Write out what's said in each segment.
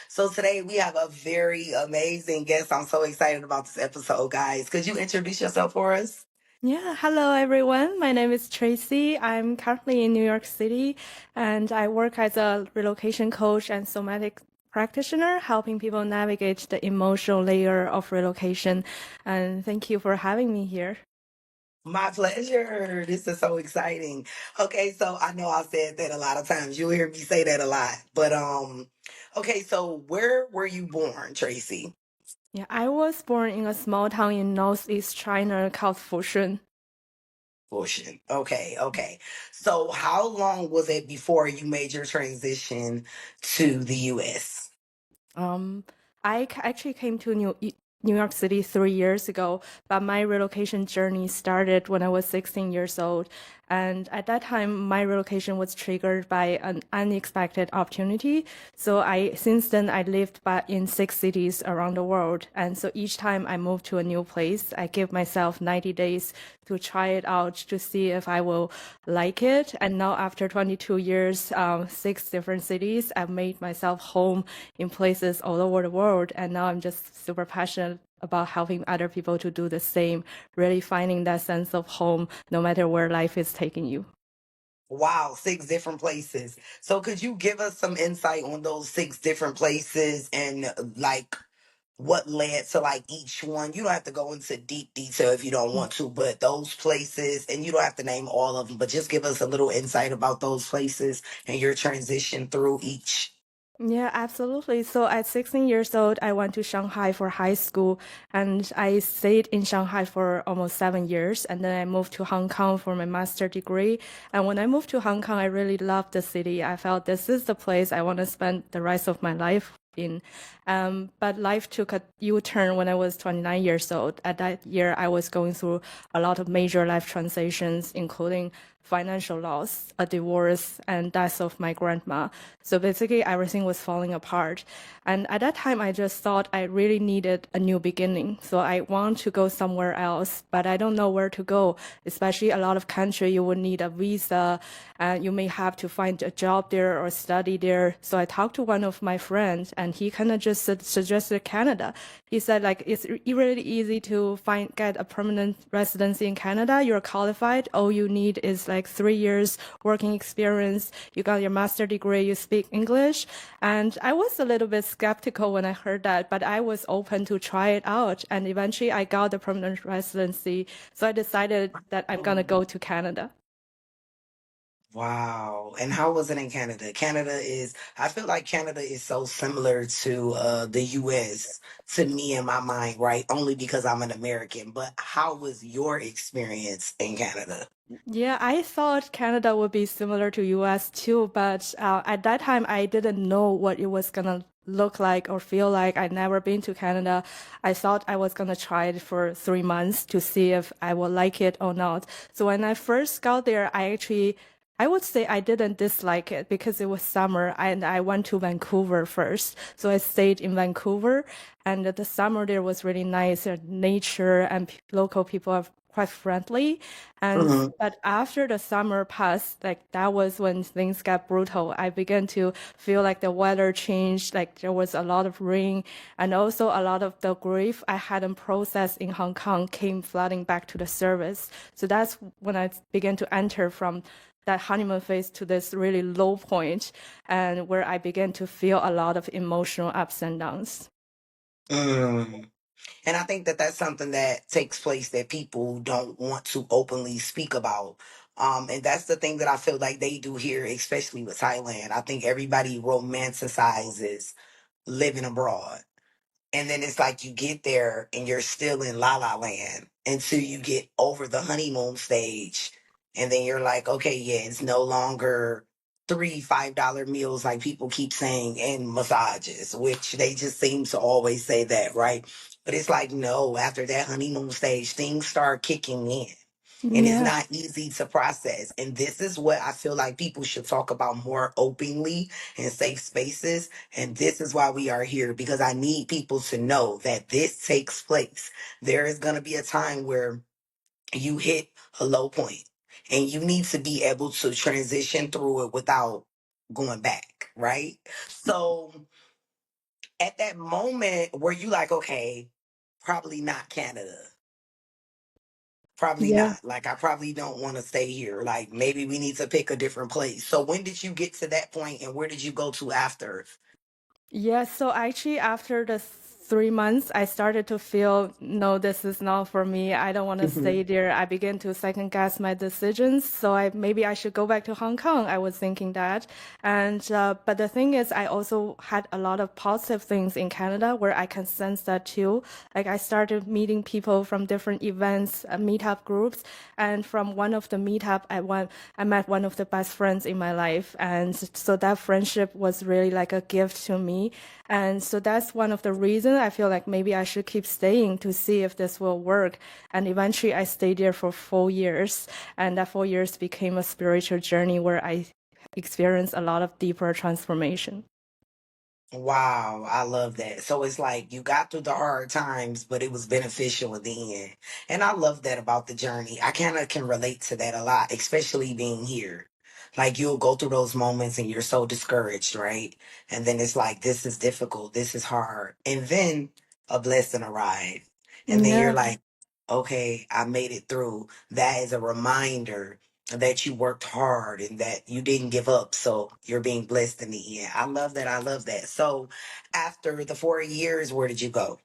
So today we have a very amazing guest. I'm so excited about this episode, guys. Could you introduce yourself for us? Yeah, hello everyone. My name is Tracy. I'm currently in New York City and I work as a relocation coach and somatic practitioner, helping people navigate the emotional layer of relocation. And thank you for having me here. My pleasure. This is so exciting. Okay, so I know I said that a lot of times. You'll hear me say that a lot. But okay, so where were you born, Tracy? Yeah, I was born in a small town in northeast China called Fushun. Bullshit. Okay, okay. So how long was it before you made your transition to the US? Um, actually came to New York City 3 years ago, but my relocation journey started when I was 16 years old. And at that time, my relocation was triggered by an unexpected opportunity. So since then, I lived in 6 cities around the world. And so each time I moved to a new place, I give myself 90 days to try it out to see if I will like it. And now after 22 years, 6 different cities, I've made myself home in places all over the world. And now I'm just super passionate about helping other people to do the same, really finding that sense of home no matter where life is taking you. Wow, six different places. So could you give us some insight on those six different places and like what led to like each one? You don't have to go into deep detail if you don't want to, but those places, and you don't have to name all of them, but just give us a little insight about those places and your transition through each. Yeah, absolutely. So at 16 years old, I went to Shanghai for high school and I stayed in Shanghai for almost 7 years. And then I moved to Hong Kong for my master degree. And when I moved to Hong Kong, I really loved the city. I felt this is the place I want to spend the rest of my life in. But life took a U-turn when I was 29 years old. At that year, I was going through a lot of major life transitions, including financial loss, a divorce, and death of my grandma. So basically, everything was falling apart. And at that time, I just thought I really needed a new beginning. So I want to go somewhere else, but I don't know where to go. Especially a lot of country, you would need a visa, and you may have to find a job there or study there. So I talked to one of my friends, and he kind of just suggested Canada. He said like it's really easy to get a permanent residency in Canada. You're qualified. All you need is like 3 years working experience. You got your master degree. You speak English. And I was a little bit skeptical when I heard that, but I was open to try it out. And eventually, I got the permanent residency. So I decided that I'm gonna go to Canada. Wow. And how was it in Canada? I feel like Canada is so similar to the US to me in my mind, right? Only because I'm an American. But how was your experience in Canada? Yeah, I thought Canada would be similar to US too, but at that time I didn't know what it was gonna look like or feel like. I'd never been to Canada. I thought I was gonna try it for 3 months to see if I would like it or not. So when I first got there, I would say I didn't dislike it because it was summer and I went to Vancouver first. So I stayed in Vancouver and the summer there was really nice. Nature and local people are quite friendly. And Mhm. but after the summer passed, like that was when things got brutal. I began to feel like the weather changed, like there was a lot of rain, and also a lot of the grief I hadn't processed in Hong Kong came flooding back to the surface. So that's when I began to enter from that honeymoon phase to this really low point, and where I began to feel a lot of emotional ups and downs. Mm. And I think that that's something that takes place that people don't want to openly speak about. And that's the thing that I feel like they do here, especially with Thailand. I think everybody romanticizes living abroad. And then it's like you get there and you're still in La La Land until you get over the honeymoon stage. And then you're like, okay, yeah, it's no longer $3, $5 meals like people keep saying and massages, which they just seem to always say that, right? But it's like, no, after that honeymoon stage, things start kicking in. And it's Yeah. not easy to process. And this is what I feel like people should talk about more openly in safe spaces. And this is why we are here, because I need people to know that this takes place. There is going to be a time where you hit a low point and you need to be able to transition through it without going back, right? So At that moment, were you like, okay, probably not Canada? Probably Yeah. not. Like, I probably don't want to stay here. Like, maybe we need to pick a different place. So, when did you get to that point and where did you go to after? Yeah, so actually after the 3 months, I started to feel, no, this is not for me. I don't want to stay there. I began to second guess my decisions. So maybe I should go back to Hong Kong. I was thinking that. And, but the thing is, I also had a lot of positive things in Canada where I can sense that too. Like I started meeting people from different events, meetup groups. And from one of the meetup, I met one of the best friends in my life. And so that friendship was really like a gift to me. And so that's one of the reasons I feel like maybe I should keep staying to see if this will work. And eventually I stayed there for 4 years. And that 4 years became a spiritual journey where I experienced a lot of deeper transformation. Wow, I love that. So it's like you got through the hard times, but it was beneficial in the end. And I love that about the journey. I kind of can relate to that a lot, especially being here. Like you'll go through those moments and you're so discouraged, right? And then it's like, this is difficult, this is hard. And then a blessing arrived. And then you're Yeah. like, okay, I made it through. That is a reminder that you worked hard and that you didn't give up. So you're being blessed in the end. I love that. I love that. So after the 4 years, where did you go?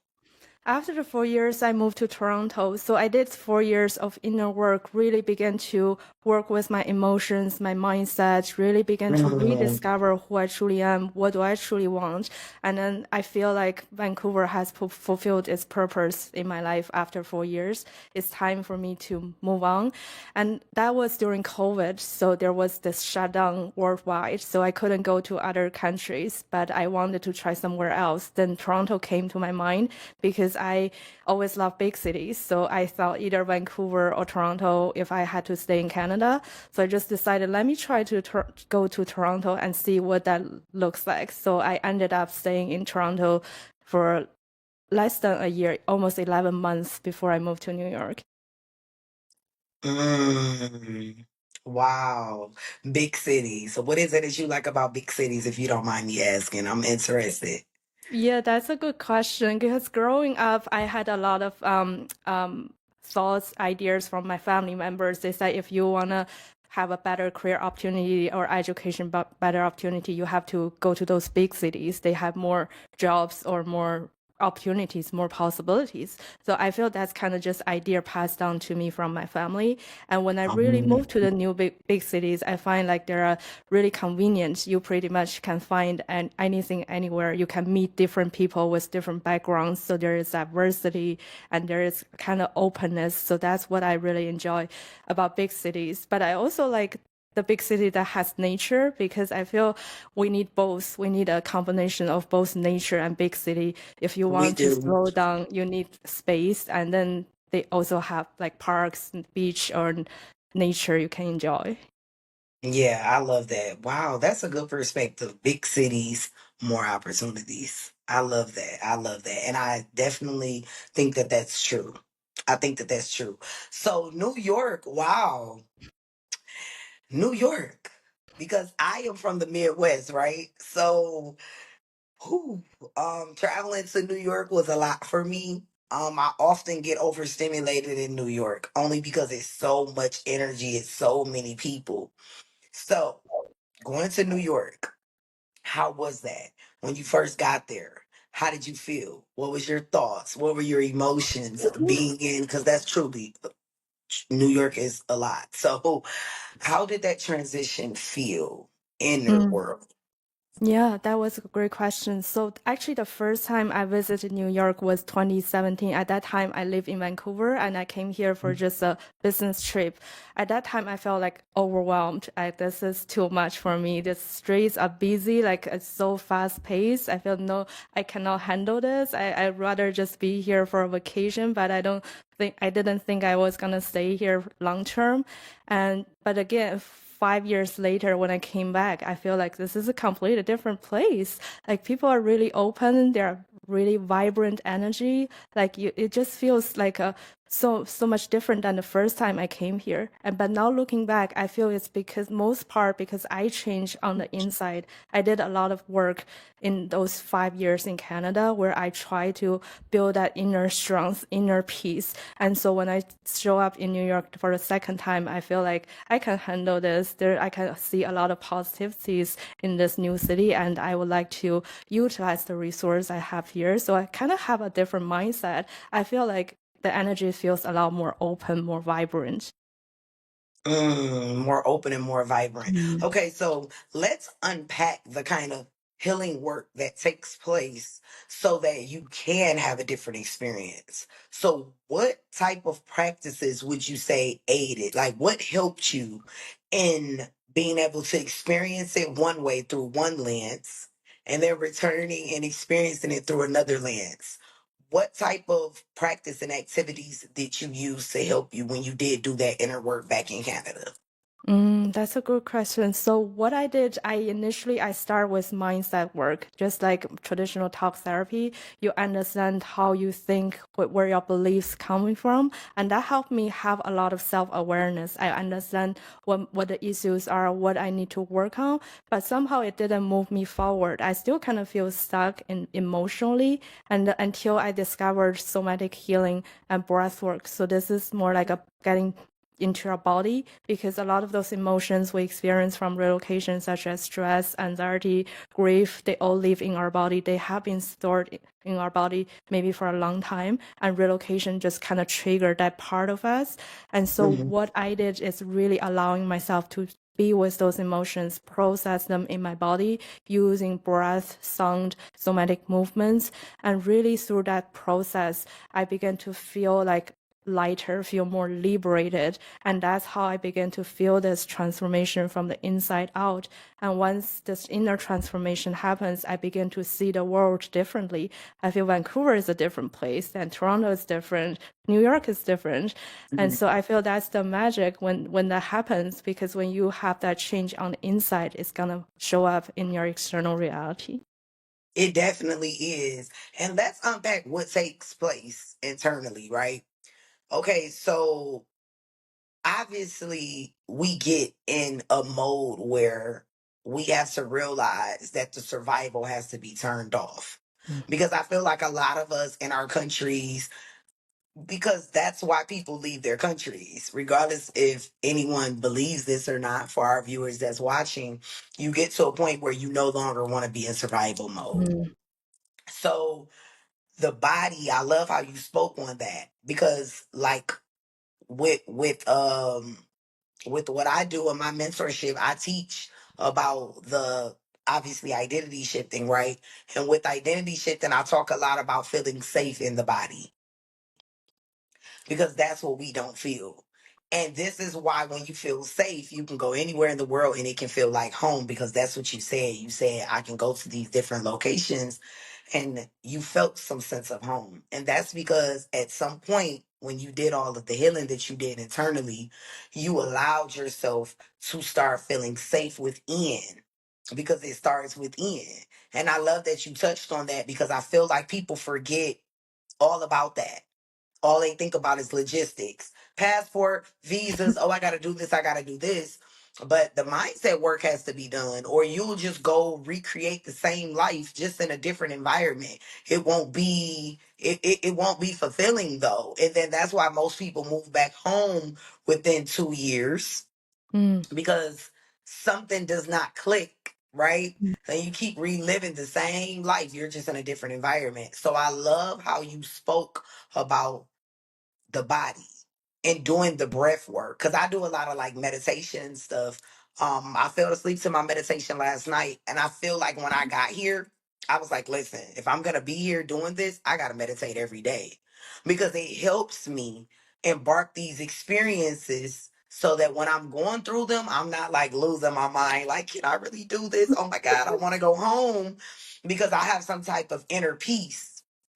After the 4 years, I moved to Toronto. So I did 4 years of inner work, really began to work with my emotions, my mindset, really began to Mm, rediscover who I truly am, what do I truly want. And then I feel like Vancouver has fulfilled its purpose in my life after 4 years. It's time for me to move on. And that was during COVID. So there was this shutdown worldwide. So I couldn't go to other countries, but I wanted to try somewhere else. Then Toronto came to my mind because I always love big cities. So I thought either Vancouver or Toronto if I had to stay in Canada. So I just decided, let me try to go to Toronto and see what that looks like. So I ended up staying in Toronto for less than a year, almost 11 months before I moved to New York. mm. Wow. Big cities. So what is it that you like about big cities, if you don't mind me asking? I'm interested. Yeah, that's a good question because growing up, I had a lot of thoughts, ideas from my family members. They said if you want to have a better career opportunity or education better opportunity, you have to go to those big cities. They have more jobs or more opportunities, more possibilities. So I feel that's kind of just idea passed down to me from my family. And when I really Um, moved to the new big cities, I find like they are really convenient. You pretty much can find anything anywhere. You can meet different people with different backgrounds. So there is diversity and there is kind of openness. So that's what I really enjoy about big cities. But I also like the big city that has nature because I feel we need both. We need a combination of both nature and big city. If you we want to do. slow down, you need space, and then they also have like parks, beach, or nature you can enjoy. Yeah, I love that. Wow, that's a good perspective. Big cities, more opportunities. I love that. I love that. And I definitely think that that's true. I think that that's true. So, New York, wow. New York. Because I am from the Midwest, right? So, whew, traveling to New York was a lot for me. I often get overstimulated in New York only because it's so much energy, it's so many people. So, going to New York, how was that when you first got there? How did you feel? What was your thoughts? What were your emotions being in? Because that's truly New York is a lot. So, how did that transition feel in your world? Yeah, that was a great question. So actually the first time I visited New York was 2017. At that time I lived in Vancouver and I came here for just a business trip. At that time I felt like overwhelmed. This is too much for me. The streets are busy, like it's so fast paced. I feel no, I cannot handle this. I'd rather just be here for a vacation, but I didn't think I was gonna stay here long term. But again, 5 years later when I came back, I feel like this is a completely different place. Like people are really open, they're really vibrant energy. Like it just feels like a so much different than the first time I came here. And but now looking back, I feel it's because most part because I changed on the inside. I did a lot of work in those 5 years in Canada where I tried to build that inner strength, inner peace. And so when I show up in New York for the second time, I feel like I can handle this. I can see a lot of positivities in this new city, and I would like to utilize the resource I have here. So I kind of have a different mindset. I feel like the energy feels a lot more open, more vibrant. More open and more vibrant. Mm. Okay, so let's unpack the kind of healing work that takes place so that you can have a different experience. So, what type of practices would you say aided? Like, what helped you in being able to experience it one way through one lens and then returning and experiencing it through another lens? What type of practice and activities did you use to help you when you did do that inner work back in Canada? That's a good question. So what I did, I start with mindset work, just like traditional talk therapy. You understand how you think, where your beliefs coming from, and that helped me have a lot of self-awareness. I understand what the issues are, what I need to work on, but somehow it didn't move me forward. I still kind of feel stuck in emotionally, and until I discovered somatic healing and breath work. So this is more like a getting into our body, because a lot of those emotions we experience from relocation, such as stress, anxiety, grief, they all live in our body. They have been stored in our body maybe for a long time, and relocation just kind of triggered that part of us. And so Mhm. what I did is really allowing myself to be with those emotions, process them in my body using breath, sound, somatic movements. And really through that process, I began to feel like lighter, feel more liberated. And that's how I began to feel this transformation from the inside out. And once this inner transformation happens, I begin to see the world differently. I feel Vancouver is a different place and Toronto is different. New York is different. And Mhm. so I feel that's the magic when that happens, because when you have that change on the inside, it's gonna show up in your external reality. It definitely is. And let's unpack what takes place internally, right? Okay, so obviously we get in a mode where we have to realize that the survival has to be turned off. Because I feel like a lot of us in our countries, because that's why people leave their countries, regardless if anyone believes this or not, for our viewers that's watching, you get to a point where you no longer want to be in survival mode. Mm. So the body, I love how you spoke on that, because like with with what I do in my mentorship, I teach about the obviously identity shifting, right? And with identity shifting, I talk a lot about feeling safe in the body, because that's what we don't feel. And this is why when you feel safe, you can go anywhere in the world and it can feel like home, because that's what you said. You said, I can go to these different locations and you felt some sense of home. And that's because at some point, when you did all of the healing that you did internally, you allowed yourself to start feeling safe within, because it starts within. And I love that you touched on that, because I feel like people forget all about that. All they think about is logistics, passport, visas. Oh, I got to do this. I got to do this. But the mindset work has to be done, or you'll just go recreate the same life just in a different environment. It won't be fulfilling though. And then that's why most people move back home within 2 years, Mm. because something does not click, right? And you keep reliving the same life. You're just in a different environment. So I love how you spoke about the body and doing the breath work, because I do a lot of like meditation and stuff. I fell asleep to my meditation last night, and I feel like when I got here, I was like, listen, if I'm gonna be here doing this, I gotta meditate every day, because it helps me embark these experiences so that when I'm going through them, I'm not like losing my mind. Like, can I really do this? Oh my God, I want to go home, because I have some type of inner peace,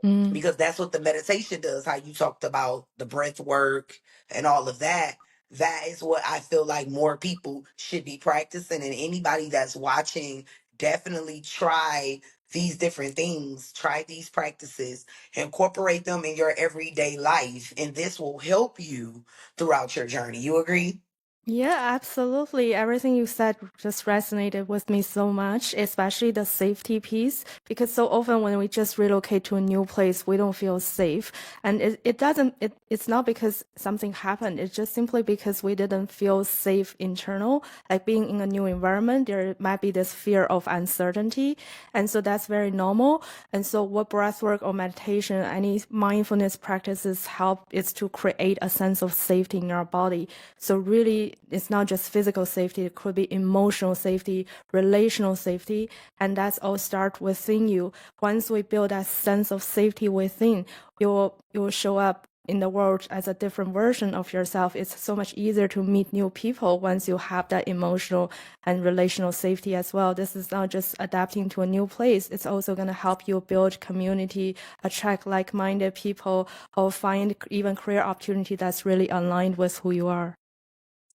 Mm. because that's what the meditation does. How you talked about the breath work and all of that. That is what I feel like more people should be practicing. And anybody that's watching, definitely try these different things, try these practices, incorporate them in your everyday life, and this will help you throughout your journey. You agree? Yeah, absolutely. Everything you said just resonated with me so much, especially the safety piece, because so often when we just relocate to a new place, we don't feel safe. And it's not because something happened. It's just simply because we didn't feel safe internal. Like being in a new environment, there might be this fear of uncertainty. And so that's very normal. And so what breathwork or meditation, any mindfulness practices help is to create a sense of safety in our body. So really, it's not just physical safety, it could be emotional safety, relational safety, and that's all start within you. Once we build that sense of safety within, you will show up in the world as a different version of yourself. It's so much easier to meet new people once you have that emotional and relational safety as well. This is not just adapting to a new place. It's also going to help you build community, attract like-minded people, or find even career opportunity that's really aligned with who you are.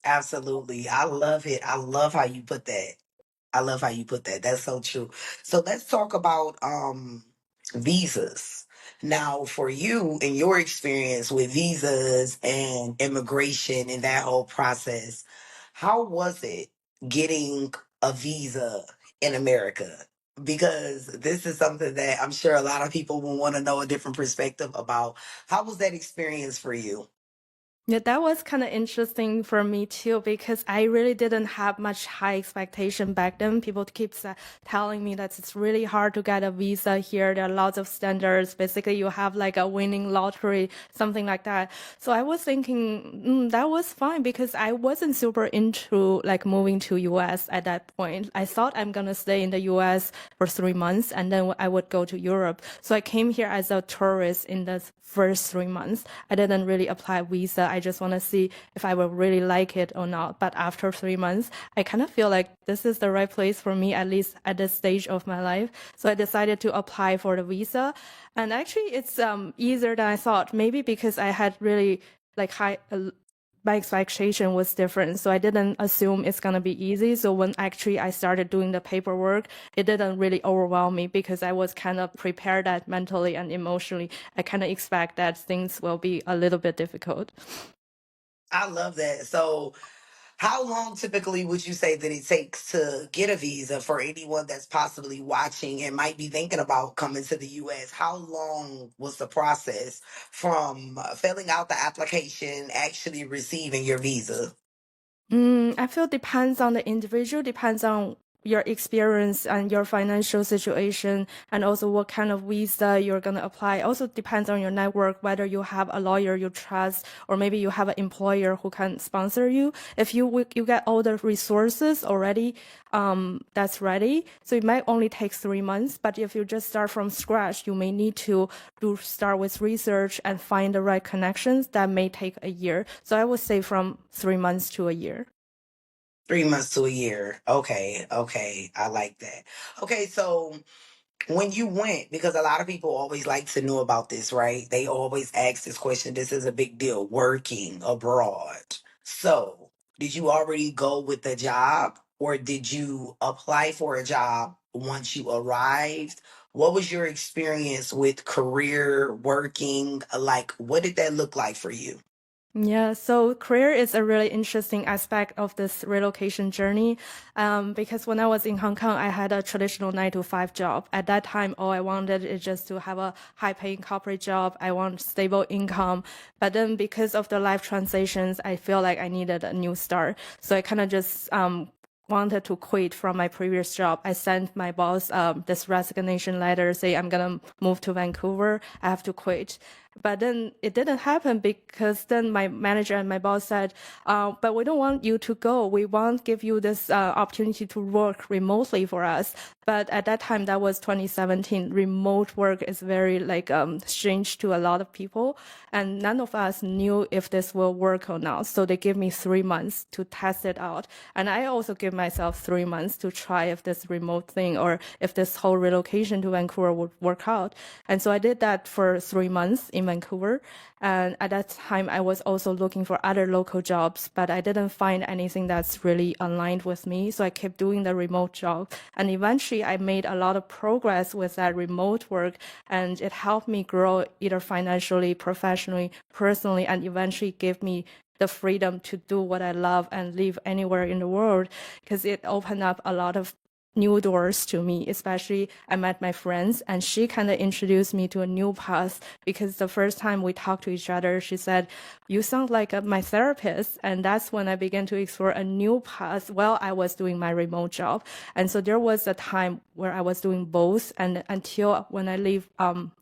Absolutely. I love it. I love how you put that. I love how you put that. That's so true. So let's talk about visas. Now, for you and your experience with visas and immigration and that whole process, how was it getting a visa in America? Because this is something that I'm sure a lot of people will want to know a different perspective about. How was that experience for you? Yeah, that was kind of interesting for me too, because I really didn't have much high expectation back then. People keep telling me that it's really hard to get a visa here. There are lots of standards. Basically, you have like a winning lottery, something like that. So I was thinking that was fine because I wasn't super into like moving to US at that point. I thought I'm gonna stay in the US for 3 months and then I would go to Europe. So I came here as a tourist in the first 3 months. I didn't really apply visa. I just want to see if I will really like it or not. But after 3 months, I kind of feel like this is the right place for me, at least at this stage of my life. So I decided to apply for the visa. And actually, it's easier than I thought. Maybe because I had really like my expectation was different. So I didn't assume it's going to be easy. So when actually I started doing the paperwork, it didn't really overwhelm me because I was kind of prepared that mentally and emotionally. I kind of expect that things will be a little bit difficult. I love that. So, how long typically would you say that it takes to get a visa for anyone that's possibly watching and might be thinking about coming to the US? How long was the process from filling out the application, actually receiving your visa? I feel depends on the individual, depends on your experience and your financial situation, and also what kind of visa you're going to apply. Also depends on your network, whether you have a lawyer you trust, or maybe you have an employer who can sponsor you. If you get all the resources already, that's ready. So it might only take 3 months, but if you just start from scratch, you may need to start with research and find the right connections. That may take a year. So I would say from 3 months to a year. 3 months to a year. Okay, okay. I like that. Okay, so when you went, because a lot of people always like to know about this, right? They always ask this question. This is a big deal, working abroad. So, did you already go with the job or did you apply for a job once you arrived? What was your experience with career working? Like, what did that look like for you? Yeah, so career is a really interesting aspect of this relocation journey. Because when I was in Hong Kong, I had a traditional 9 to 5 job. At that time, all I wanted is just to have a high paying corporate job. I want stable income. But then because of the life transitions, I feel like I needed a new start. So I kind of just wanted to quit from my previous job. I sent my boss this resignation letter, say I'm gonna move to Vancouver. I have to quit. But then it didn't happen because then my manager and my boss said, but we don't want you to go. We want to give you this opportunity to work remotely for us. But at that time, that was 2017. Remote work is very like strange to a lot of people. And none of us knew if this will work or not. So they gave me 3 months to test it out. And I also give myself 3 months to try if this remote thing or if this whole relocation to Vancouver would work out. And so I did that for 3 months in Vancouver. And at that time, I was also looking for other local jobs, but I didn't find anything that's really aligned with me. So I kept doing the remote job. And eventually, I made a lot of progress with that remote work. And it helped me grow either financially, professionally, personally, and eventually gave me the freedom to do what I love and live anywhere in the world, because it opened up a lot of new doors to me. Especially I met my friends and she kind of introduced me to a new path, because the first time we talked to each other, she said, you sound like my therapist. And that's when I began to explore a new path while I was doing my remote job. And so there was a time where I was doing both, and until when I leave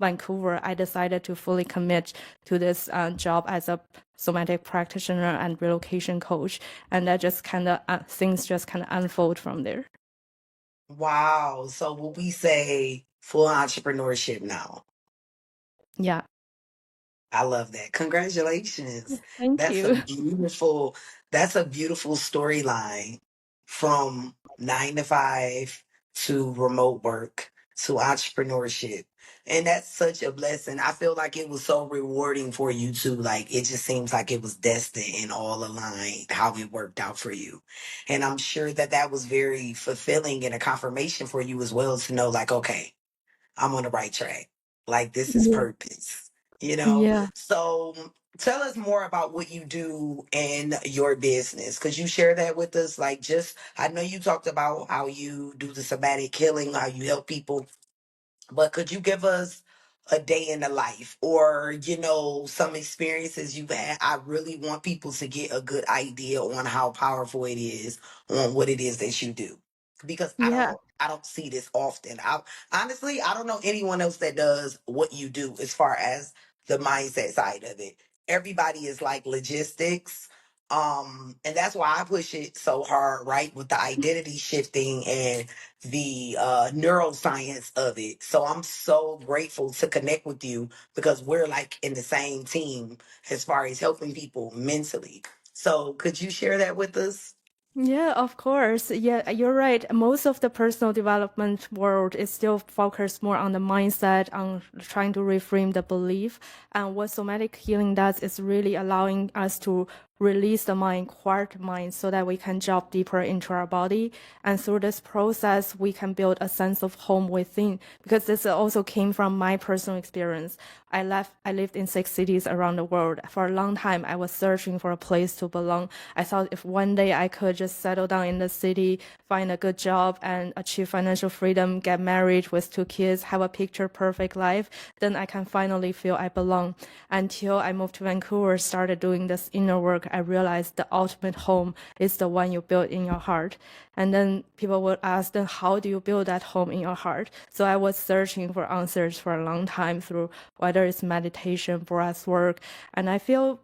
Vancouver, I decided to fully commit to this job as a somatic practitioner and relocation coach. And that just kind of things just kind of unfold from there. Wow. So will we say full entrepreneurship now? Yeah. I love that. Congratulations. Thank That's a you. beautiful, that's a beautiful storyline from 9 to 5 to remote work to entrepreneurship. And that's such a blessing. I feel like it was so rewarding for you too. Like it just seems like it was destined and all aligned how it worked out for you. And I'm sure that that was very fulfilling and a confirmation for you as well to know like, okay, I'm on the right track. Like this is Yeah. purpose, you know? Yeah. So tell us more about what you do in your business. Could you share that with us? Like just I know you talked about how you do the somatic healing, how you help people, but could you give us a day in the life or, some experiences you've had? I really want people to get a good idea on how powerful it is on what it is that you do. Because Yeah. I don't see this often. Honestly, I don't know anyone else that does what you do as far as the mindset side of it. Everybody is like logistics. And that's why I push it so hard, right? With the identity shifting and the neuroscience of it. So I'm so grateful to connect with you because we're like in the same team as far as helping people mentally. So could you share that with us? Yeah, of course. Yeah, you're right. Most of the personal development world is still focused more on the mindset, on trying to reframe the belief. And what somatic healing does is really allowing us to release the mind, quiet the mind, so that we can drop deeper into our body. And through this process, we can build a sense of home within. Because this also came from my personal experience. I lived in 6 cities around the world. For a long time, I was searching for a place to belong. I thought if one day I could just settle down in the city, find a good job and achieve financial freedom, get married with 2 kids, have a picture perfect life, then I can finally feel I belong. Until I moved to Vancouver, started doing this inner work, I realized the ultimate home is the one you build in your heart. And then people would ask, then how do you build that home in your heart? So I was searching for answers for a long time through whether it's meditation, breath work. And I feel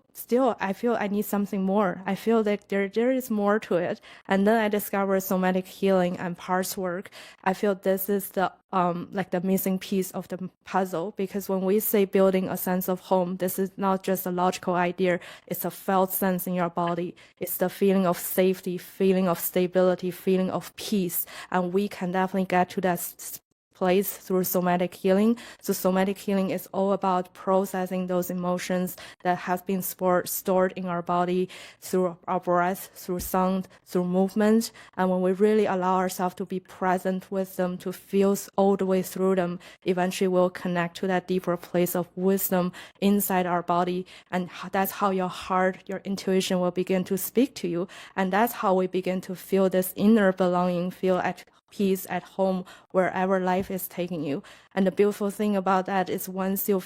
I need something more. I feel like there is more to it. And then I discovered somatic healing and parts work. I feel this is the like the missing piece of the puzzle, because when we say building a sense of home, this is not just a logical idea. It's a felt sense in your body. It's the feeling of safety, feeling of stability, feeling of peace. And we can definitely get to that place through somatic healing. So somatic healing is all about processing those emotions that have been stored in our body through our breath, through sound, through movement. And when we really allow ourselves to be present with them, to feel all the way through them, eventually we'll connect to that deeper place of wisdom inside our body. And that's how your heart, your intuition will begin to speak to you. And that's how we begin to feel this inner belonging, feel at peace at home wherever life is taking you. And the beautiful thing about that is once you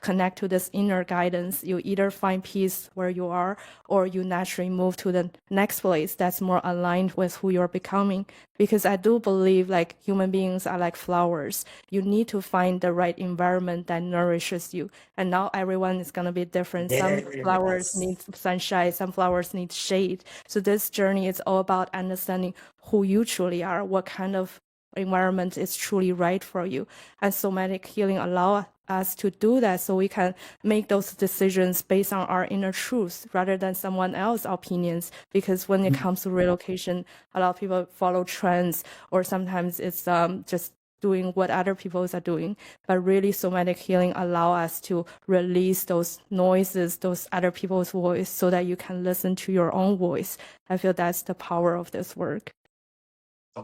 connect to this inner guidance, you either find peace where you are or you naturally move to the next place that's more aligned with who you're becoming. Because I do believe like human beings are like flowers. You need to find the right environment that nourishes you. And now everyone is going to be different. Some flowers Yes. need sunshine, some flowers need shade. So this journey is all about understanding who you truly are, what kind of environment is truly right for you. And somatic healing allow us to do that, so we can make those decisions based on our inner truth rather than someone else's opinions. Because when it comes to relocation, a lot of people follow trends, or sometimes it's just doing what other people are doing, but really somatic healing allow us to release those noises, those other people's voice, so that you can listen to your own voice. I feel that's the power of this work.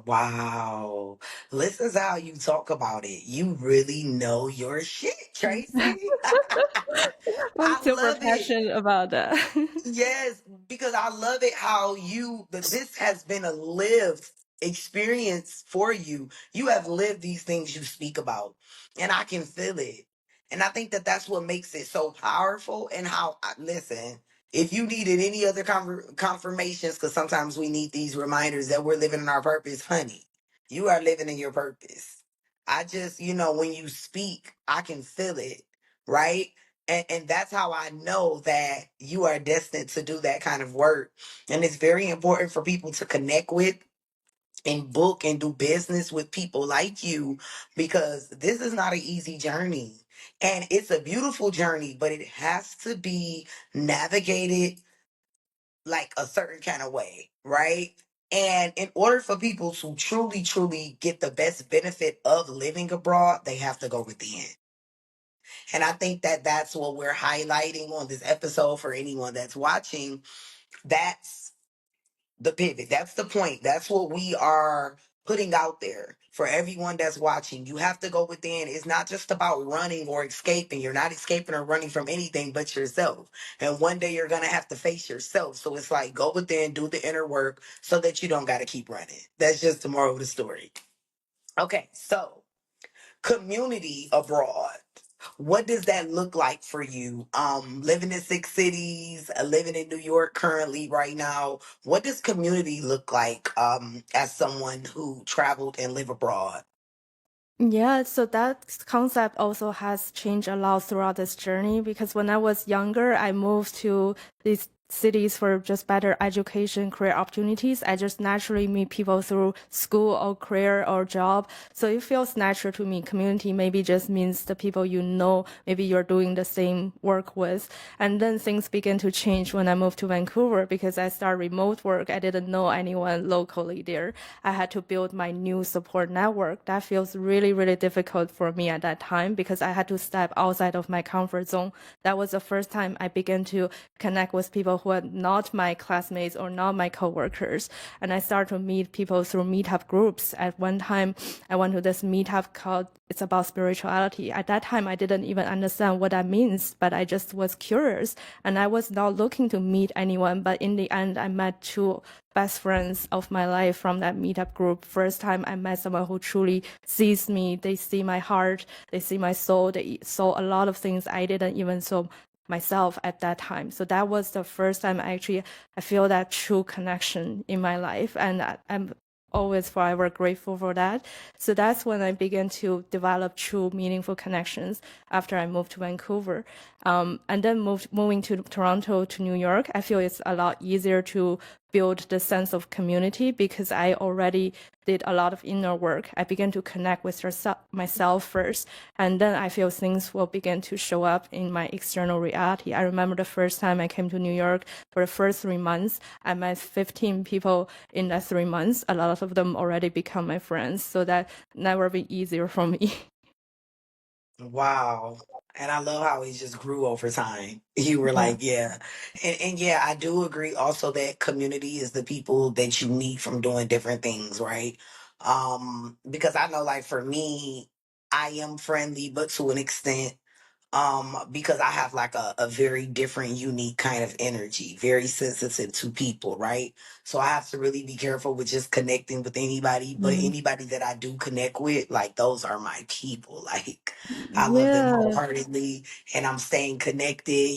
Wow. Listen to how you talk about it. You really know your shit, Tracy. I'm I super love it. passionate about that. Yes, because I love it how this has been a lived experience for you. You have lived these things you speak about, and I can feel it. And I think that that's what makes it so powerful. And listen, if you needed any other confirmations, because sometimes we need these reminders that we're living in our purpose, honey, you are living in your purpose. I just, when you speak, I can feel it, right? And that's how I know that you are destined to do that kind of work. And it's very important for people to connect with and book and do business with people like you, because this is not an easy journey. And it's a beautiful journey, but it has to be navigated like a certain kind of way, right? And in order for people to truly, truly get the best benefit of living abroad, they have to go within. And I think that that's what we're highlighting on this episode for anyone that's watching. That's the pivot. That's the point. That's what we are putting out there for everyone that's watching. You have to go within. It's not just about running or escaping. You're not escaping or running from anything but yourself. And one day you're going to have to face yourself. So it's like go within, do the inner work so that you don't got to keep running. That's just the moral of the story. Okay, so community abroad. What does that look like for you? Living in 6 cities, living in New York currently right now. What does community look like as someone who traveled and live abroad? Yeah, so that concept also has changed a lot throughout this journey because when I was younger, I moved to these cities for just better education, career opportunities. I just naturally meet people through school or career or job. So it feels natural to me. Community maybe just means the people you know, maybe you're doing the same work with. And then things began to change when I moved to Vancouver because I started remote work. I didn't know anyone locally there. I had to build my new support network. That feels really, really difficult for me at that time because I had to step outside of my comfort zone. That was the first time I began to connect with people who are not my classmates or not my coworkers. And I started to meet people through meetup groups. At one time, I went to this meetup called It's About Spirituality. At that time, I didn't even understand what that means, but I just was curious. And I was not looking to meet anyone. But in the end, I met two best friends of my life from that meetup group. First time I met someone who truly sees me. They see my heart. They see my soul. They saw a lot of things I didn't even saw myself at that time. So that was the first time I feel that true connection in my life. And I'm always forever grateful for that. So that's when I began to develop true meaningful connections after I moved to Vancouver. And then moving to Toronto to New York, I feel it's a lot easier to build the sense of community because I already did a lot of inner work. I began to connect with myself first, and then I feel things will begin to show up in my external reality. I remember the first time I came to New York for the first 3 months, I met 15 people in that 3 months. A lot of them already become my friends, so that never been easier for me. Wow. And I love how it just grew over time. You were Yeah. like, yeah. And yeah, I do agree also that community is the people that you meet from doing different things, right? Because I know like for me, I am friendly, but to an extent, because I have like a very different, unique kind of energy, very sensitive to people, right? So I have to really be careful with just connecting with anybody, but Mm. anybody that I do connect with, like those are my people. Like I love them Yeah. wholeheartedly and I'm staying connected.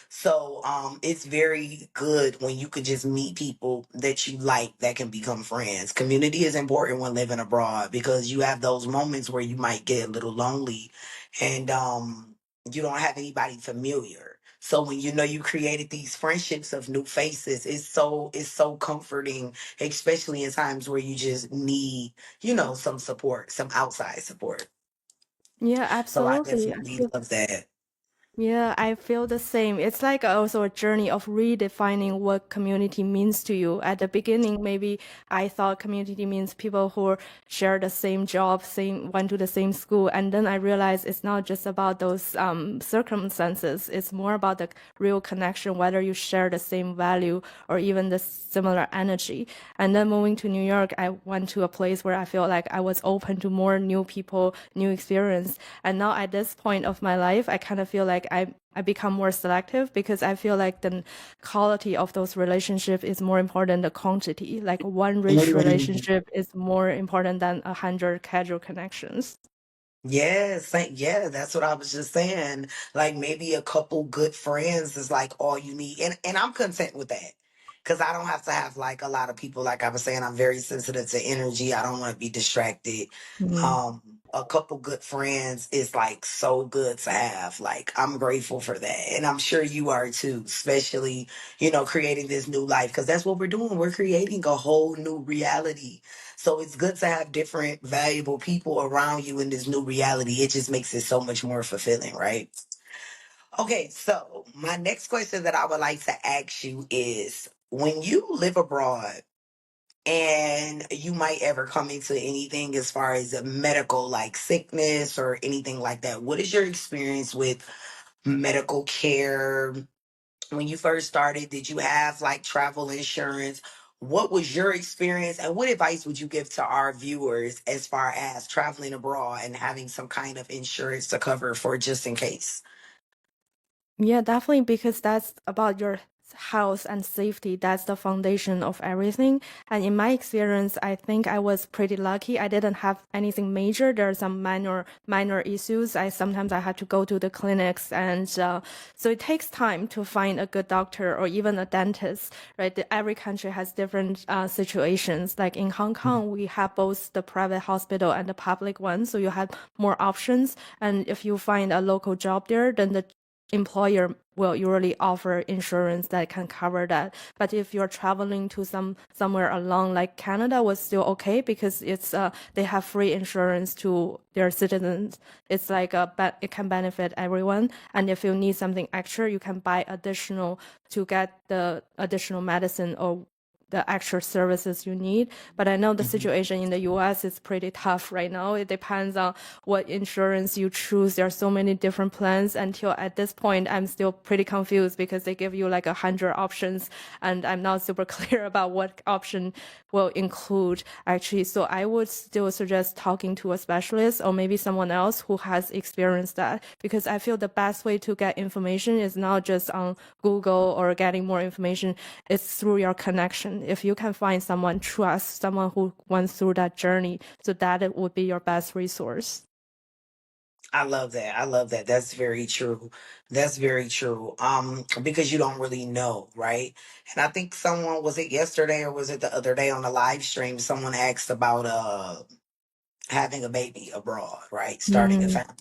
So it's very good when you could just meet people that you like that can become friends. Community is important when living abroad because you have those moments where you might get a little lonely and you don't have anybody familiar. So when you know you created these friendships of new faces, it's so comforting, especially in times where you just need, some support, some outside support. Yeah, So I absolutely. I definitely feel love that. Yeah, I feel the same. It's like also a journey of redefining what community means to you. At the beginning, maybe I thought community means people who share the same job, went to the same school, and then I realized it's not just about those circumstances. It's more about the real connection, whether you share the same value or even the similar energy. And then moving to New York, I went to a place where I feel like I was open to more new people, new experience. And now at this point of my life, I kind of feel like I become more selective because I feel like the quality of those relationships is more important than the quantity. Like one rich relationship is more important than 100 casual connections. Yeah, that's what I was just saying. Like maybe a couple good friends is like all you need. And I'm content with that. Cause I don't have to have like a lot of people. Like I was saying, I'm very sensitive to energy. I don't want to be distracted. Mm. A couple good friends is like so good to have. Like I'm grateful for that. And I'm sure you are too, especially, creating this new life. Cause that's what we're doing. We're creating a whole new reality. So it's good to have different valuable people around you in this new reality. It just makes it so much more fulfilling, right? Okay, so my next question that I would like to ask you is when you live abroad and you might ever come into anything as far as a medical like sickness or anything like that, what is your experience with medical care? When you first started, did you have like travel insurance? What was your experience and what advice would you give to our viewers as far as traveling abroad and having some kind of insurance to cover for just in case? Yeah, definitely, because that's about your health and safety. That's the foundation of everything. And in my experience, I think I was pretty lucky. I didn't have anything major. There are some minor issues. I had to go to the clinics, and so it takes time to find a good doctor or even a dentist. Right? Every country has different situations. Like in Hong Kong, we have both the private hospital and the public one, so you have more options. And if you find a local job there, then the employer will usually offer insurance that can cover that. But if you're traveling to somewhere along, like Canada was still okay because it's they have free insurance to their citizens. It's like it can benefit everyone. And if you need something extra, you can buy additional to get the additional medicine or the extra services you need. But I know the Mhm. situation in the US is pretty tough right now. It depends on what insurance you choose. There are so many different plans. Until at this point, I'm still pretty confused because they give you like 100 options, and I'm not super clear about what option will include actually. So I would still suggest talking to a specialist or maybe someone else who has experienced that, because I feel the best way to get information is not just on Google or getting more information. It's through your connection. If you can find someone trust, someone who went through that journey, so that it would be your best resource. I love that. I love that. That's very true. That's very true. Because you don't really know, right? And I think someone was it yesterday or was it the other day on the live stream? Someone asked about having a baby abroad, right? Starting a Mm, family.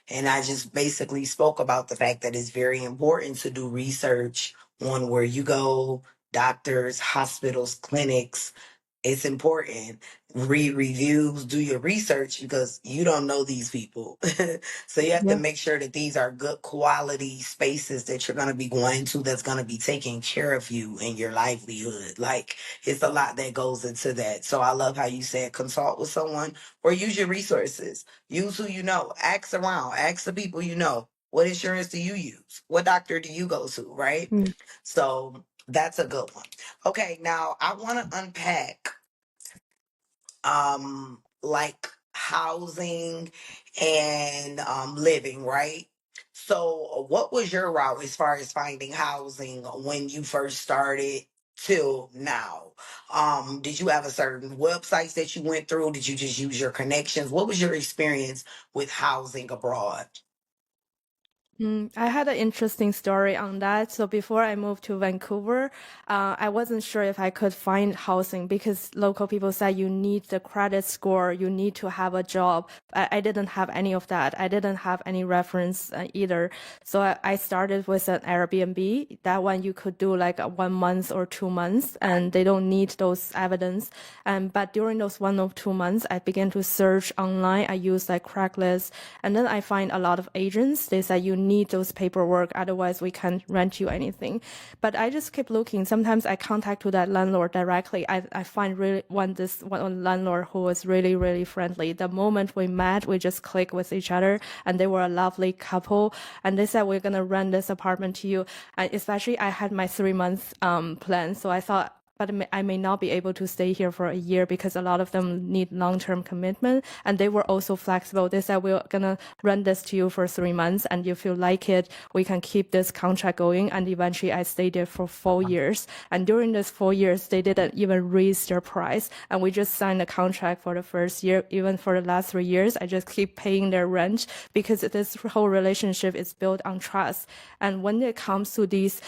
And I just basically spoke about the fact that it's very important to do research on where you go, doctors, hospitals, clinics. It's important. Read reviews, do your research because you don't know these people. So you have to yeah. make sure that these are good quality spaces that you're going to be going to that's going to be taking care of you and your livelihood. Like it's a lot that goes into that. So I love how you said consult with someone or use your resources. Use who you know. Ask around. Ask the people you know. What insurance do you use? What doctor do you go to? Right? Mm. So that's a good one. Okay, now I want to unpack like housing and living, right? So what was your route as far as finding housing when you first started till now? Did you have a certain websites that you went through? Did you just use your connections? What was your experience with housing abroad? I had an interesting story on that. So before I moved to Vancouver, I wasn't sure if I could find housing because local people said you need the credit score, you need to have a job. I didn't have any of that. I didn't have any reference either. So I started with an Airbnb. That one you could do like 1 month or 2 months, and they don't need those evidence. But during those 1 or 2 months, I began to search online. I used like Craigslist, and then I find a lot of agents. They said you need those paperwork, otherwise we can't rent you anything. But I just keep looking. Sometimes I contact to that landlord directly. I find really one landlord who was really, really friendly. The moment we met, we just clicked with each other, and they were a lovely couple. And they said, we're gonna rent this apartment to you. And especially I had my 3 month plan, so I thought, but I may not be able to stay here for a year because a lot of them need long-term commitment. And they were also flexible. They said, we're gonna rent this to you for 3 months, and if you like it, we can keep this contract going. And eventually I stayed there for 4 years. And during those 4 years, they didn't even raise their price. And we just signed a contract for the first year. Even for the last 3 years, I just keep paying their rent because this whole relationship is built on trust. And when it comes to these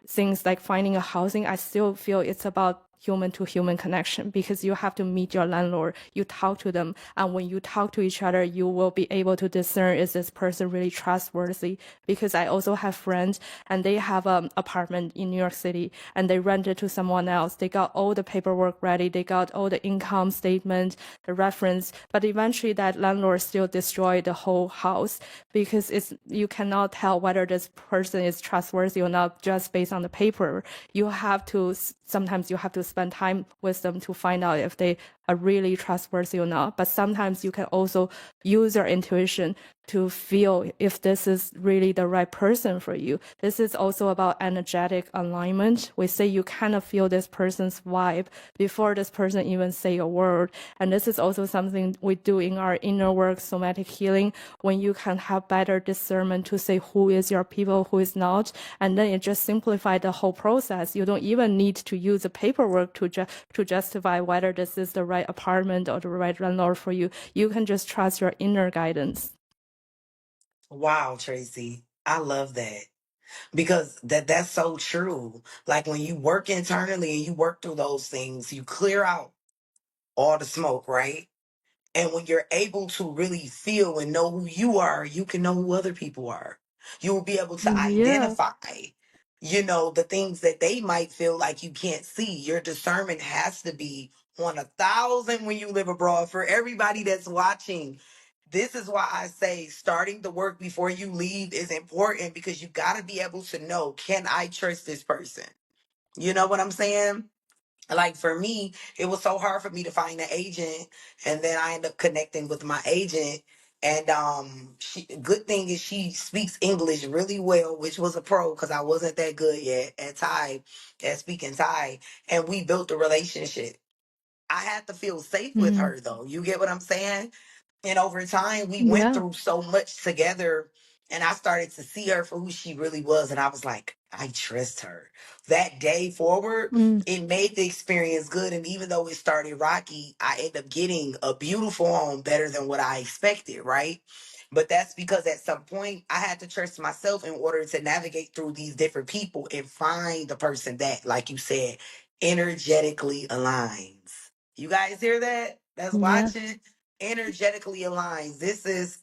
things like finding a housing, I still feel it's about human to human connection, because you have to meet your landlord, you talk to them, and when you talk to each other, you will be able to discern, is this person really trustworthy? Because I also have friends and they have an apartment in New York City and they rent it to someone else. They got all the paperwork ready, they got all the income statement, the reference, but eventually that landlord still destroyed the whole house, because you cannot tell whether this person is trustworthy or not just based on the paper. You have to sometimes you have to spend time with them to find out if they are really trustworthy or not. But sometimes you can also use your intuition to feel if this is really the right person for you. This is also about energetic alignment. We say you kind of feel this person's vibe before this person even say a word. And this is also something we do in our inner work, somatic healing, when you can have better discernment to say who is your people, who is not. And then it just simplifies the whole process. You don't even need to use the paperwork to justify whether this is the right apartment or the right landlord for you. You can just trust your inner guidance. Wow, Tracy. I love that. Because that's so true. Like when you work internally and you work through those things, you clear out all the smoke, right? And when you're able to really feel and know who you are, you can know who other people are. You will be able to Yeah. identify, the things that they might feel like you can't see. Your discernment has to be on 1,000 when you live abroad. For everybody that's watching, this is why I say starting the work before you leave is important, because you got to be able to know, can I trust this person? You know what I'm saying? Like for me, it was so hard for me to find an agent, and then I ended up connecting with my agent. And good thing is she speaks English really well, which was a pro because I wasn't that good yet at speaking Thai, and we built a relationship. I had to feel safe with Mm. her though. You get what I'm saying? And over time, we went Yeah. through so much together. And I started to see her for who she really was. And I was like, I trust her. That day forward, Mm. it made the experience good. And even though it started rocky, I ended up getting a beautiful home, better than what I expected, right? But that's because at some point I had to trust myself in order to navigate through these different people and find the person that, like you said, energetically aligns. You guys hear that? That's Yeah. watching, energetically aligns. This is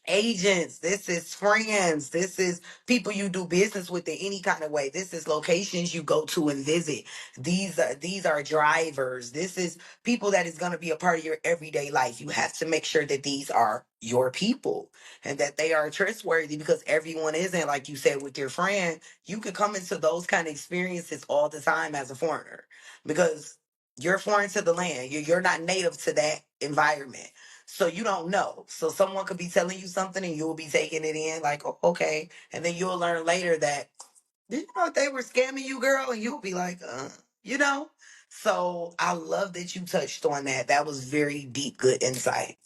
agents, this is friends, this is people you do business with in any kind of way, this is locations you go to and visit, these are drivers, this is people that is going to be a part of your everyday life. You have to make sure that these are your people and that they are trustworthy, because everyone isn't. Like you said with your friend, you could come into those kind of experiences all the time as a foreigner, because you're foreign to the land, you're not native to that environment, so you don't know. So someone could be telling you something and you'll be taking it in like, oh, okay. And then you'll learn later that, did you know they were scamming you, girl? And you'll be like, you know? So I love that you touched on that. That was very deep, good insight.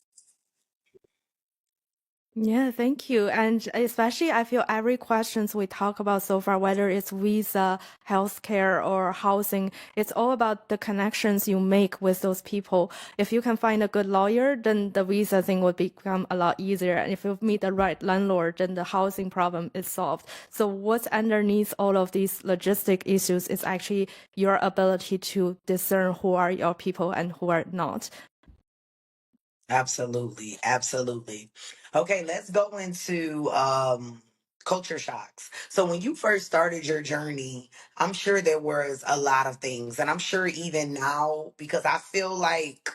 Yeah, thank you. And especially, I feel every questions we talk about so far, whether it's visa, healthcare, or housing, it's all about the connections you make with those people. If you can find a good lawyer, then the visa thing would become a lot easier. And if you meet the right landlord, then the housing problem is solved. So what's underneath all of these logistic issues is actually your ability to discern who are your people and who are not. Absolutely. Absolutely. Okay, let's go into culture shocks. So when you first started your journey, I'm sure there was a lot of things. And I'm sure even now, because I feel like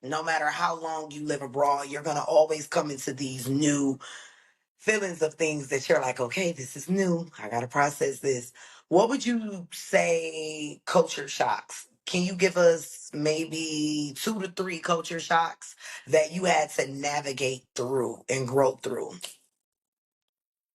no matter how long you live abroad, you're going to always come into these new feelings of things that you're like, okay, this is new. I got to process this. What would you say culture shocks? Can you give us maybe 2 to 3 culture shocks that you had to navigate through and grow through?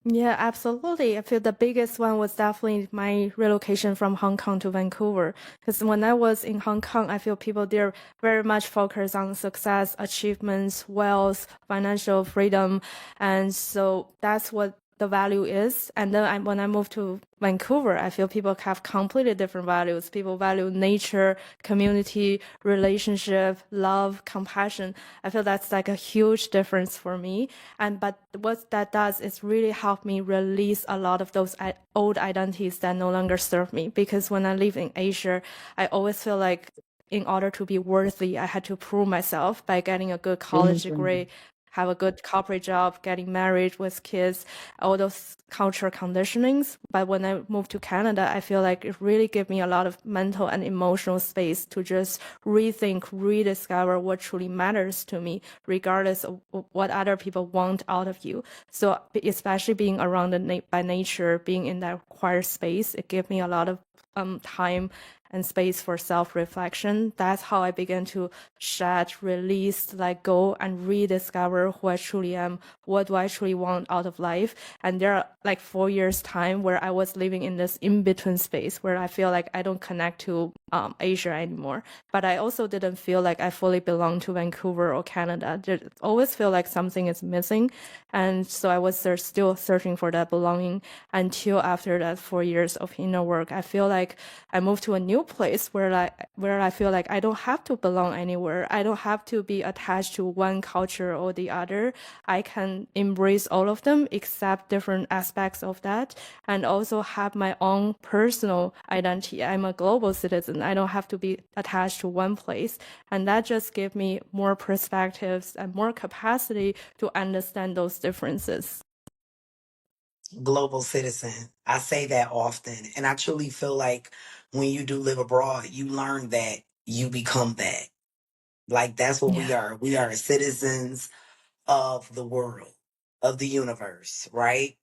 Yeah, absolutely. I feel the biggest one was definitely my relocation from Hong Kong to Vancouver. Because when I was in Hong Kong, I feel people there very much focused on success, achievements, wealth, financial freedom. And so that's what the value is. And then when I moved to Vancouver, I feel people have completely different values. People value nature, community, relationship, love, compassion. I feel that's like a huge difference for me. But what that does is really help me release a lot of those old identities that no longer serve me. Because when I live in Asia, I always feel like in order to be worthy, I had to prove myself by getting a good college degree, have a good corporate job, getting married with kids, all those cultural conditionings. But when I moved to Canada, I feel like it really gave me a lot of mental and emotional space to just rethink, rediscover what truly matters to me, regardless of what other people want out of you. So especially being around by nature, being in that quiet space, it gave me a lot of time and space for self-reflection. That's how I began to shed, release, let go, and rediscover who I truly am. What do I truly want out of life? And there are like 4 years time where I was living in this in-between space where I feel like I don't connect to Asia anymore. But I also didn't feel like I fully belong to Vancouver or Canada. I always feel like something is missing. And so I was there still searching for that belonging until after that 4 years of inner work. I feel like I moved to a new place where I feel like I don't have to belong anywhere. I don't have to be attached to one culture or the other. I can embrace all of them, accept different aspects of that, and also have my own personal identity. I'm a global citizen. I don't have to be attached to one place. And that just gave me more perspectives and more capacity to understand those differences. Global citizen. I say that often. And I truly feel like when you do live abroad, you learn that, you become that. Like that's what we Yeah. are. We are citizens of the world, of the universe, right?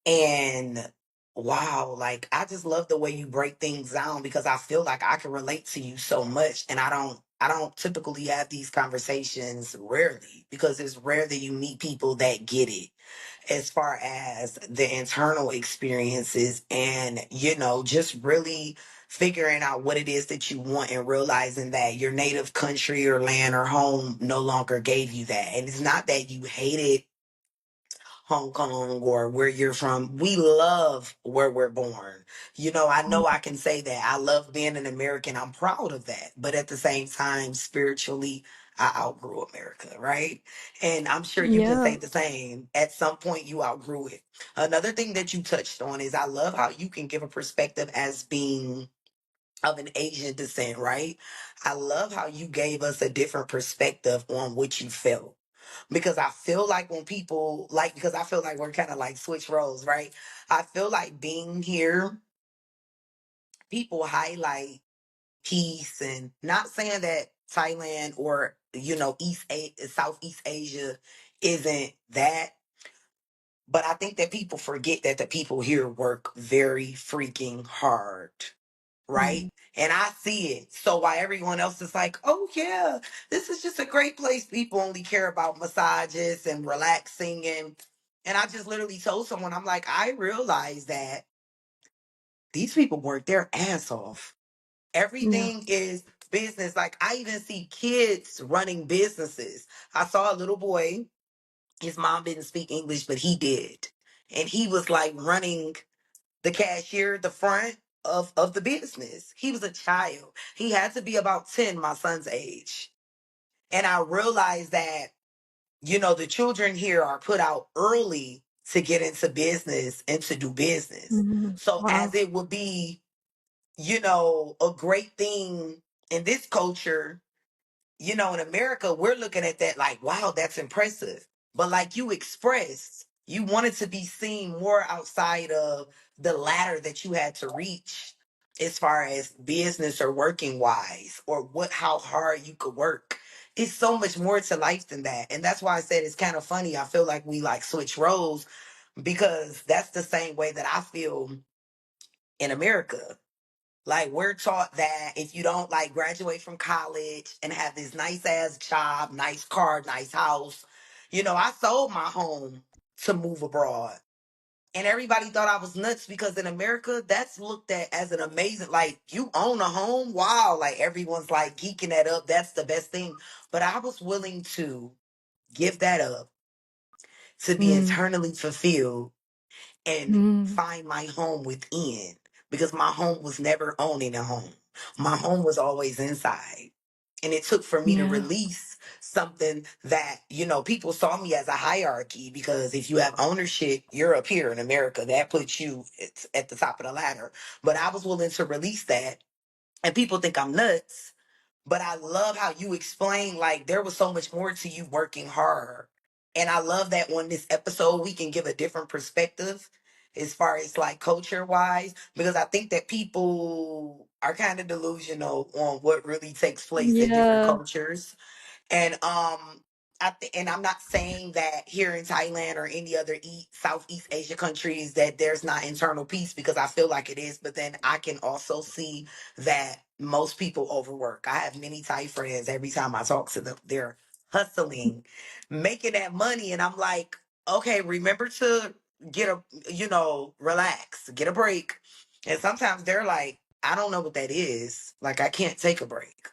And wow, like I just love the way you break things down because I feel like I can relate to you so much. And I don't typically have these conversations rarely because it's rare that you meet people that get it as far as the internal experiences and, just really figuring out what it is that you want and realizing that your native country or land or home no longer gave you that. And it's not that you hated Hong Kong or where you're from. We love where we're born. I know I can say that. I love being an American. I'm proud of that. But at the same time, spiritually, I outgrew America, right? And I'm sure you can Yeah. say the same. At some point, you outgrew it. Another thing that you touched on is I love how you can give a perspective as being of an Asian descent, right? I love how you gave us a different perspective on what you felt because I feel like when people like because I feel like we're kind of like switch roles, right? I feel like being here, people highlight peace and not saying that Thailand or Southeast Asia isn't that, but I think that people forget that the people here work very freaking hard, right? Mm. And I see it. So while everyone else is like, oh yeah, this is just a great place. People only care about massages and relaxing and I just literally told someone, I'm like, I realize that these people work their ass off. Yeah. Everything is business. Like I even see kids running businesses. I saw a little boy, his mom didn't speak English, but he did. And he was like running the cashier at the front of the business. He was a child. He had to be about 10, my son's age. And I realized that, the children here are put out early to get into business and to do business. Mhm. So as Wow. it would be, a great thing in this culture, in America, we're looking at that like, wow, that's impressive. But like you expressed, you wanted to be seen more outside of the ladder that you had to reach as far as business or working wise or how hard you could work it's so much more to life than that. And that's why I said it's kind of funny. I feel like we like switch roles because that's the same way that I feel in America. Like we're taught that if you don't like graduate from college and have this nice ass job, nice car, nice house, you know, I sold my home to move abroad. And everybody thought I was nuts because in America, that's looked at as an amazing, like, you own a home. Wow. Like, everyone's like geeking that up. That's the best thing. But I was willing to give that up to be Mm. internally fulfilled and Mm. find my home within because my home was never owning a home. My home was always inside. And it took for me to Yeah. release something that, you know, people saw me as a hierarchy because if you have ownership, you're up here in America. That puts you at the top of the ladder. But I was willing to release that. And people think I'm nuts. But I love how you explain, like, there was so much more to you working hard. And I love that on this episode, we can give a different perspective as far as like culture wise, because I think that people are kind of delusional on what really takes place in different Yeah. cultures. And and I'm not saying that here in Thailand or any other Southeast Asia countries that there's not internal peace because I feel like it is, but then I can also see that most people overwork. I have many Thai friends. Every time I talk to them, they're hustling, making that money, and I'm like, okay, remember to get a, you know, relax, get a break. And sometimes they're like, I don't know what that is. Like I can't take a break,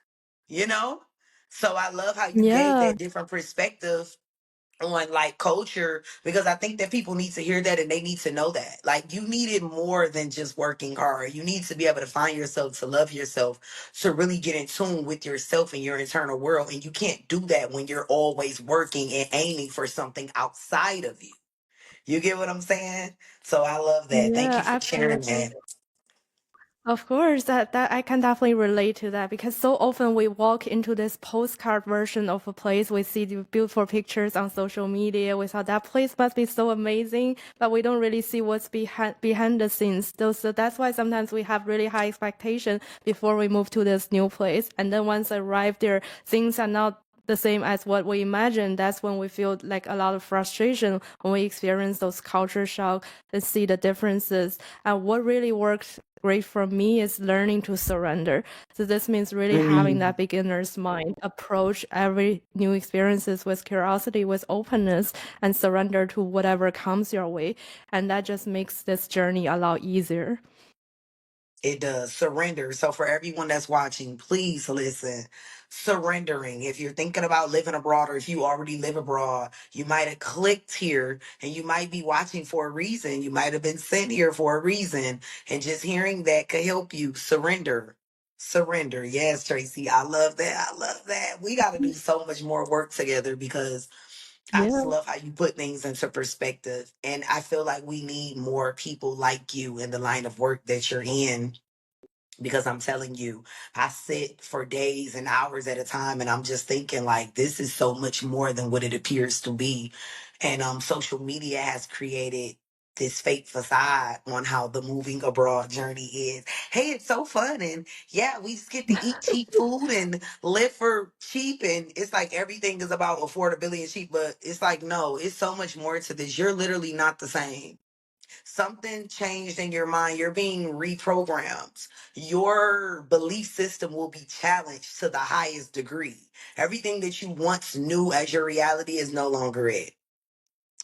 you know? So I love how you gave Yeah. that different perspective on like culture because I think that people need to hear that and they need to know that. Like you needed more than just working hard. You need to be able to find yourself, to love yourself, to really get in tune with yourself and your internal world. And you can't do that when you're always working and aiming for something outside of you. You get what I'm saying? So I love that. Thank Yeah, you for sharing absolutely. that. Of course, that I can definitely relate to that because so often we walk into this postcard version of a place. We see the beautiful pictures on social media. We thought that place must be so amazing, but we don't really see what's behind the scenes. So that's why sometimes we have really high expectation before we move to this new place, and then once arrive there, things are not the same as what we imagined. That's when we feel like a lot of frustration when we experience those culture shock and see the differences. And what really works great for me is learning to surrender. So this means really having Mm, that beginner's mind, approach every new experiences with curiosity, with openness, and surrender to whatever comes your way. And that just makes this journey a lot easier. it does. Surrender. So for everyone that's watching, please listen. Surrendering. If you're thinking about living abroad or if you already live abroad, you might have clicked here and you might be watching for a reason. You might have been sent here for a reason. And just hearing that could help you surrender. Surrender. Yes, Tracy. I love that. I love that. We got to do so much more work together because I just Yeah. love how you put things into perspective. And I feel like we need more people like you in the line of work that you're in because I'm telling you, I sit for days and hours at a time and I'm just thinking like this is so much more than what it appears to be. And social media has created this fake facade on how the moving abroad journey is. Hey, it's so fun and yeah, we just get to eat cheap food and live for cheap and it's like everything is about affordability and cheap, but it's like no, it's so much more to this. You're literally not the same. Something changed in your mind. You're being reprogrammed. Your belief system will be challenged to the highest degree. Everything that you once knew as your reality is no longer it.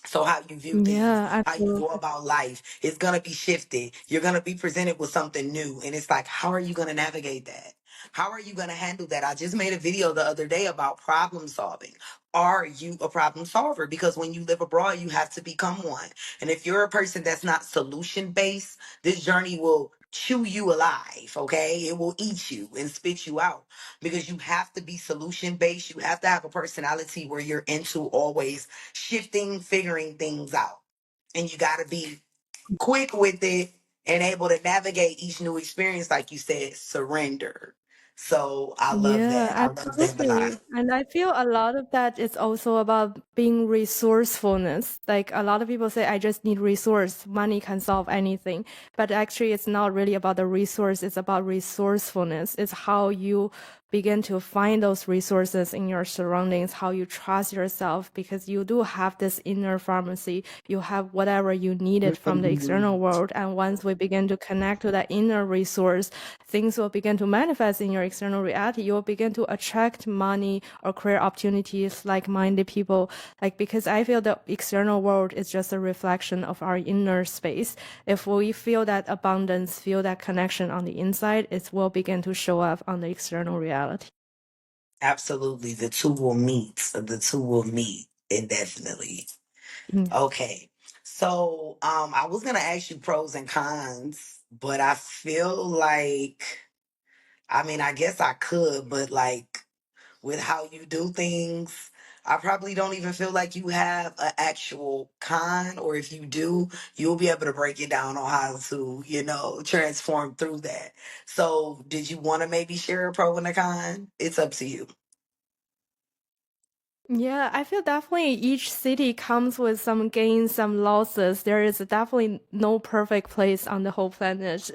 So how you view things, Yeah, how you go absolutely. about life is going to be shifted. You're going to be presented with something new. And it's like, how are you going to navigate that? How are you going to handle that? I just made a video the other day about problem solving. Are you a problem solver? Because when you live abroad, you have to become one. And if you're a person that's not solution based, this journey will chew you alive, okay? It will eat you and spit you out because you have to be solution based. You have to have a personality where you're into always shifting, figuring things out. And you got to be quick with it and able to navigate each new experience, like you said, surrender. So I love Yeah, that. I love that a lot. absolutely. And I feel a lot of that is also about being resourcefulness. Like a lot of people say, I just need resource. Money can solve anything. But actually, it's not really about the resource. It's about resourcefulness. It's how you begin to find those resources in your surroundings, how you trust yourself, because you do have this inner pharmacy. You have whatever you needed from the external Mhm. world. And once we begin to connect to that inner resource, things will begin to manifest in your external reality. You will begin to attract money or career opportunities, like-minded people. Like, because I feel the external world is just a reflection of our inner space. If we feel that abundance, feel that connection on the inside, it will begin to show up on the external reality. Absolutely. The two will meet. The two will meet indefinitely. Mm. Okay. So I was gonna ask you pros and cons, but I feel like I mean I guess I could, but like with how you do things, I probably don't even feel like you have an actual con, or if you do, you'll be able to break it down on how to, transform through that. So did you want to maybe share a pro and a con? It's up to you. Yeah, I feel definitely each city comes with some gains, some losses. There is definitely no perfect place on the whole planet.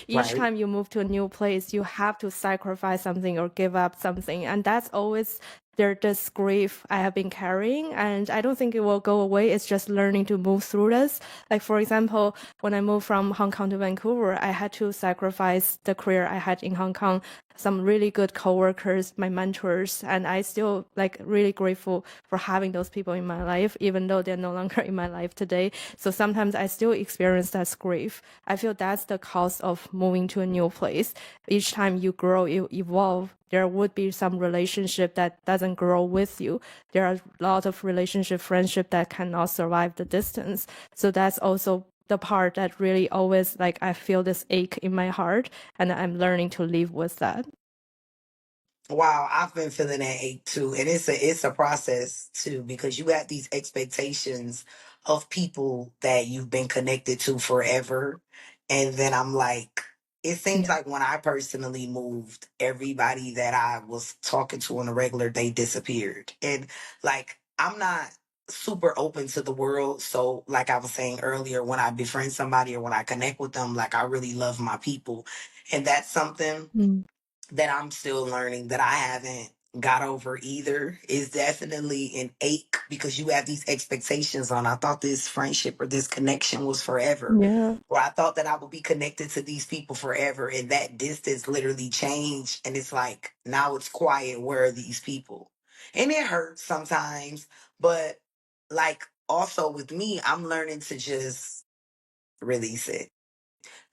Each Right. time you move to a new place, you have to sacrifice something or give up something. And that's always this grief I have been carrying. And I don't think it will go away. It's just learning to move through this. Like, for example, when I moved from Hong Kong to Vancouver, I had to sacrifice the career I had in Hong Kong, some really good coworkers, my mentors, and I still like really grateful for having those people in my life, even though they're no longer in my life today. So sometimes I still experience that grief. I feel that's the cost of moving to a new place. Each time you grow, you evolve. There would be some relationship that doesn't grow with you. There are a lot of relationship, friendship that cannot survive the distance. So that's also the part that really always like I feel this ache in my heart, and I'm learning to live with that. Wow, I've been feeling that ache too, and it's a process too because you have these expectations of people that you've been connected to forever, and then I'm like, it seems Yeah. like when I personally moved, everybody that I was talking to on a regular, they disappeared, and like I'm not super open to the world, so like I was saying earlier, when I befriend somebody or when I connect with them, like I really love my people, and that's something Mm. that I'm still learning that I haven't got over either is definitely an ache because you have these expectations on I thought this friendship or this connection was forever. Yeah. Or I thought that I would be connected to these people forever and that distance literally changed and it's like now it's quiet. Where are these people? And it hurts sometimes, but like also with me, I'm learning to just release it,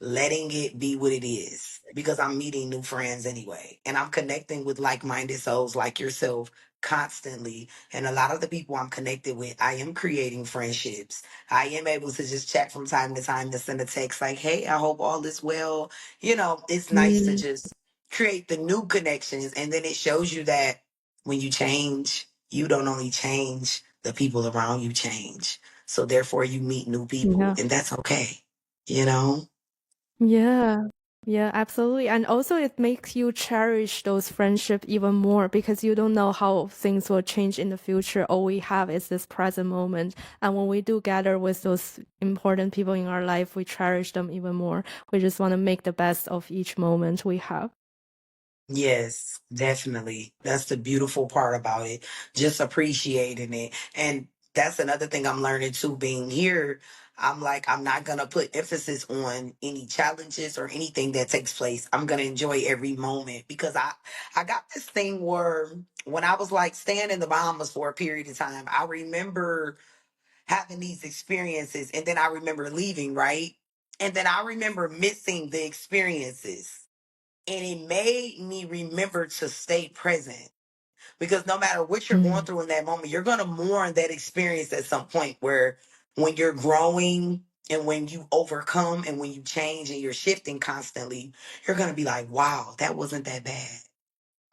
letting it be what it is because I'm meeting new friends anyway. And I'm connecting with like minded souls like yourself constantly. And a lot of the people I'm connected with, I am creating friendships. I am able to just chat from time to time to send a text like, hey, I hope all is well. It's nice to Mm. just create the new connections. And then it shows you that when you change, you don't only change, the people around you change. So therefore, you meet new people, Yeah. and that's okay, you know? Yeah. Yeah, absolutely. And also it makes you cherish those friendship even more because you don't know how things will change in the future. All we have is this present moment. And when we do gather with those important people in our life, we cherish them even more. We just want to make the best of each moment we have. Yes, definitely. That's the beautiful part about it. Just appreciating it. And that's another thing I'm learning too, being here. I'm like, I'm not going to put emphasis on any challenges or anything that takes place. I'm going to enjoy every moment because I got this thing where when I was like staying in the Bahamas for a period of time, I remember having these experiences and then I remember leaving, right? And then I remember missing the experiences and it made me remember to stay present because no matter what you're going Mm. through in that moment, you're going to mourn that experience at some point where when you're growing and when you overcome and when you change and you're shifting constantly, you're going to be like, wow, that wasn't that bad.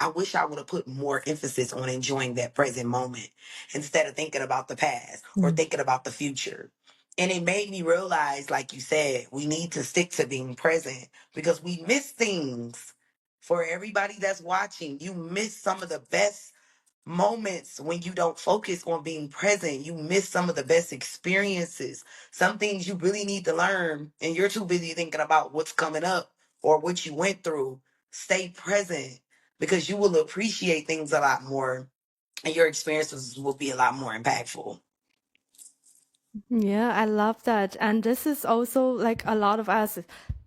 I wish I would have put more emphasis on enjoying that present moment instead of thinking about the past or Mm. thinking about the future. And it made me realize, like you said, we need to stick to being present because we miss things. For everybody that's watching, you miss some of the best moments when you don't focus on being present. You miss some of the best experiences, some things you really need to learn, and you're too busy thinking about what's coming up or what you went through. Stay present. because you will appreciate things a lot more and your experiences will be a lot more impactful. Yeah, I love that. And this is also like a lot of us,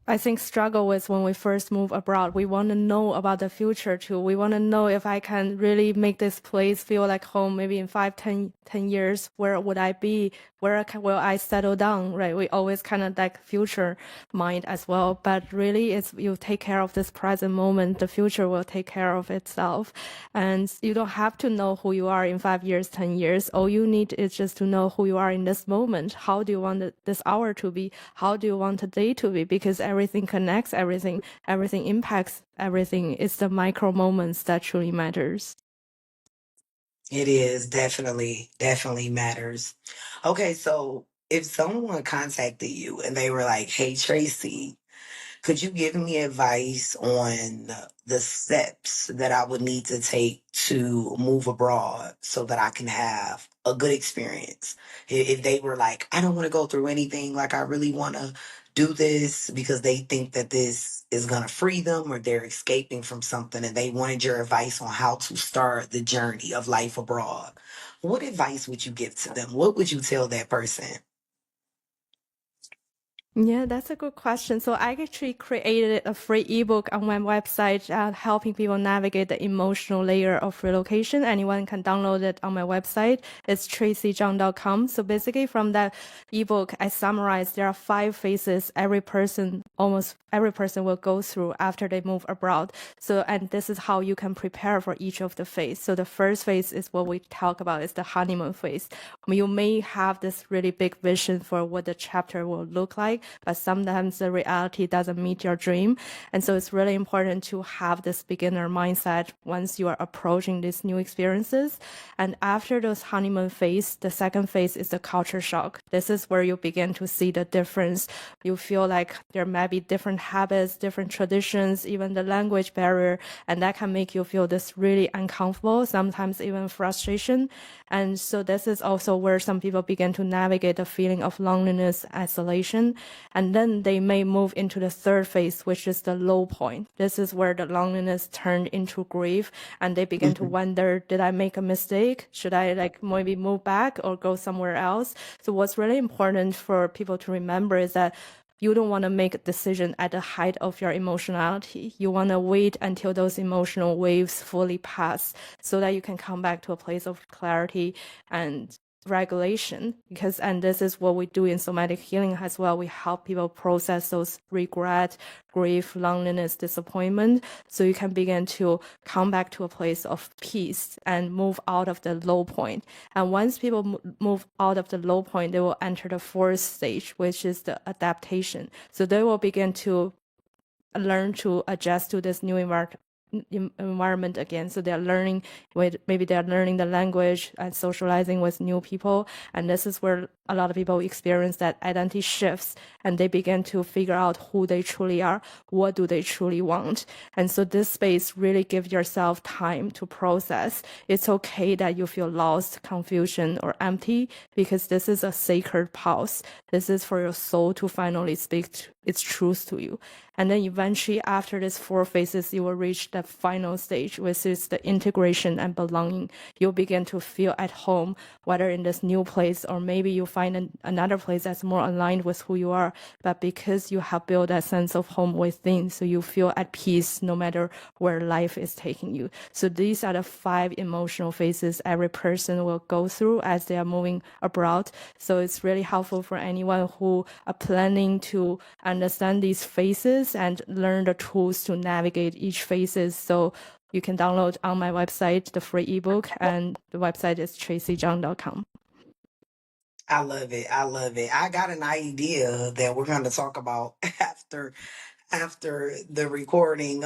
I think, struggle with when we first move abroad. We want to know about the future too. We want to know if I can really make this place feel like home, maybe in 5, 10 years, where would I be? Will I settle down? Right. We always kind of like future mind as well. But really, it's you take care of this present moment. The future will take care of itself. And you don't have to know who you are in 5 years, 10 years. All you need is just to know who you are in this moment. How do you want this hour to be? How do you want the day to be? Because everything connects everything. Everything impacts everything. It's the micro moments that truly matters. It is definitely matters. Okay, so if someone contacted you and they were like, "Hey Tracy, could you give me advice on the steps that I would need to take to move abroad so that I can have a good experience?" If they were like, "I don't want to go through anything, like I really want to do this because they think that this is going to free them or they're escaping from something and they wanted your advice on how to start the journey of life abroad," what advice would you give to them? What would you tell that person? Yeah, that's a good question. So I actually created a free ebook on my website, helping people navigate the emotional layer of relocation. Anyone can download it on my website. It's tracyzhang.com. So basically from that ebook, I summarize there are 5 phases almost every person will go through after they move abroad. So, and this is how you can prepare for each of the phase. So the first phase is what we talk about is the honeymoon phase. You may have this really big vision for what the chapter will look like, but sometimes the reality doesn't meet your dream. And so it's really important to have this beginner mindset once you are approaching these new experiences. And after those honeymoon phase, the second phase is the culture shock. This is where you begin to see the difference. You feel like there might be different habits, different traditions, even the language barrier, and that can make you feel this really uncomfortable, sometimes even frustration. And so this is also where some people begin to navigate the feeling of loneliness, isolation, and then they may move into the third phase, which is the low point. This is where the loneliness turned into grief, and they begin to wonder, did I make a mistake? Should I like maybe move back or go somewhere else? So what's really important for people to remember is that you don't want to make a decision at the height of your emotionality. You want to wait until those emotional waves fully pass so that you can come back to a place of clarity and regulation. And this is what we do in somatic healing as well. We help people process those regret, grief, loneliness, disappointment, so you can begin to come back to a place of peace and move out of the low point. And once people move out of the low point, they will enter the fourth stage, which is the adaptation. So they will begin to learn to adjust to this new environment again. So they're learning maybe they're learning the language and socializing with new people. And this is where a lot of people experience that identity shifts and they begin to figure out who they truly are, what do they truly want. And so this space really gives yourself time to process. It's okay that you feel lost, confusion, or empty, because this is a sacred pause. This is for your soul to finally speak its truth to you. And then eventually, after these 4 phases, you will reach the final stage, which is the integration and belonging. You'll begin to feel at home, whether in this new place or maybe you find another place that's more aligned with who you are. But because you have built that sense of home within, so you feel at peace no matter where life is taking you. So these are the 5 emotional phases every person will go through as they are moving abroad. So it's really helpful for anyone who are planning to understand these phases and learn the tools to navigate each phases. So you can download on my website the free ebook, and the website is tracyzhang.com. I love it. I love it. I got an idea that we're going to talk about after the recording,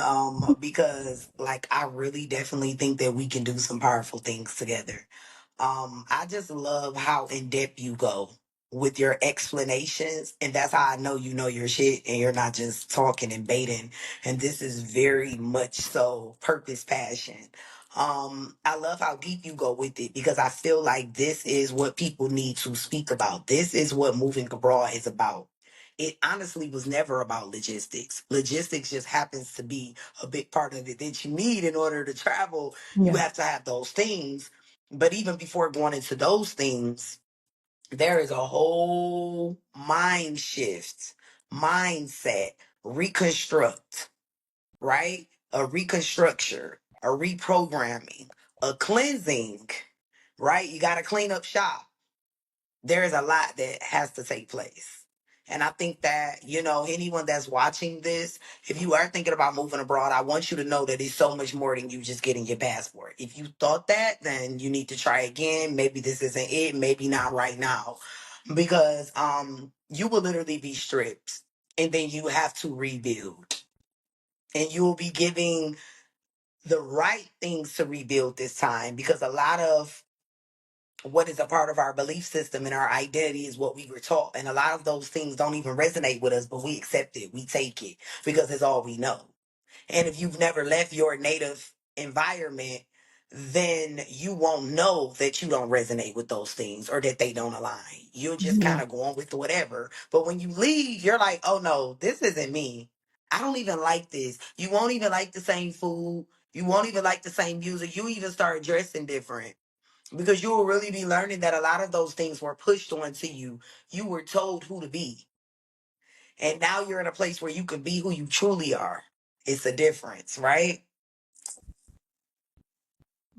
because like I really definitely think that we can do some powerful things together. I just love how in depth you go with your explanations, and that's how I know you know your shit and you're not just talking and baiting. And this is very much so purpose passion. I love how deep you go with it because I feel like this is what people need to speak about. This is what moving abroad is about. it honestly was never about logistics. Logistics just happens to be a big part of it that you need in order to travel. You Yeah. have to have those things. But even before going into those things, there is a whole mind shift, mindset, reconstruct, right? A reconstruction, a reprogramming, a cleansing, right? You got to clean up shop. There's a lot that has to take place. And I think that, anyone that's watching this, if you are thinking about moving abroad, I want you to know that it's so much more than you just getting your passport. If you thought that, then you need to try again. Maybe this isn't it, maybe not right now. Because you will literally be stripped and then you have to rebuild. And you will be giving the right things to rebuild this time because a lot of what is a part of our belief system and our identity is what we were taught. And a lot of those things don't even resonate with us, but we accept it. We take it because it's all we know. And if you've never left your native environment, then you won't know that you don't resonate with those things or that they don't align. You're just kind Yeah. of going with whatever. But when you leave, you're like, oh no, this isn't me. I don't even like this. You won't even like the same food. You won't even like the same music. You even start dressing different because you will really be learning that a lot of those things were pushed onto you. You were told who to be. And now you're in a place where you can be who you truly are. It's a difference, right?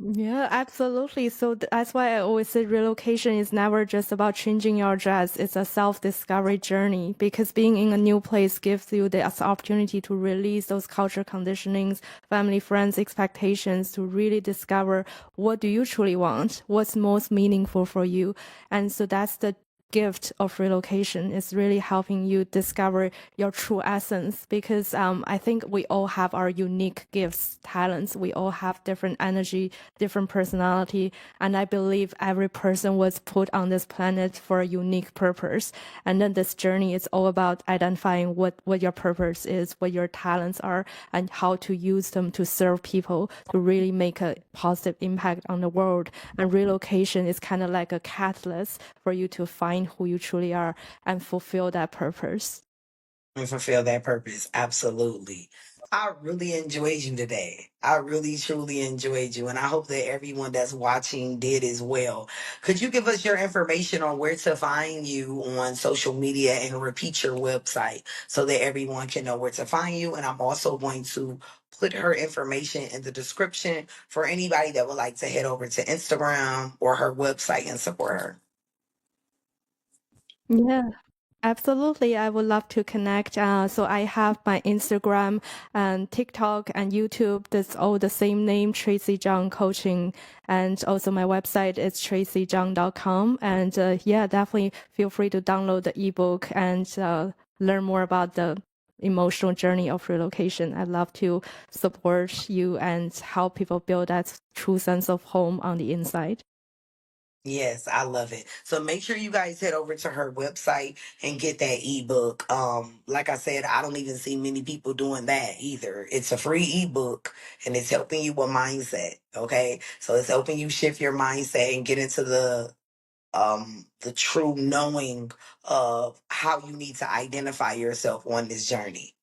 Yeah, absolutely. So that's why I always say relocation is never just about changing your address. It's a self-discovery journey because being in a new place gives you the opportunity to release those culture conditionings, family, friends, expectations to really discover what do you truly want, what's most meaningful for you. And so that's the gift of relocation is really helping you discover your true essence because I think we all have our unique gifts, talents. We all have different energy, different personality. And I believe every person was put on this planet for a unique purpose. And then this journey is all about identifying what your purpose is, what your talents are, and how to use them to serve people, to really make a positive impact on the world. And relocation is kind of like a catalyst for you to find who you truly are and fulfill that purpose. And fulfill that purpose. Absolutely. I really enjoyed you today. I really truly enjoyed you. And I hope that everyone that's watching did as well. Could you give us your information on where to find you on social media and repeat your website so that everyone can know where to find you? And I'm also going to put her information in the description for anybody that would like to head over to Instagram or her website and support her. Yeah. Absolutely, I would love to connect. So I have my Instagram and TikTok and YouTube. That's all the same name, Tracy Zhang Coaching, and also my website is tracyzhang.com. And yeah, definitely feel free to download the ebook and learn more about the emotional journey of relocation. I'd love to support you and help people build that true sense of home on the inside. Yes, I love it. So make sure you guys head over to her website and get that ebook. Like I said, I don't even see many people doing that either. It's a free ebook and it's helping you with mindset. Okay. So it's helping you shift your mindset and get into the true knowing of how you need to identify yourself on this journey.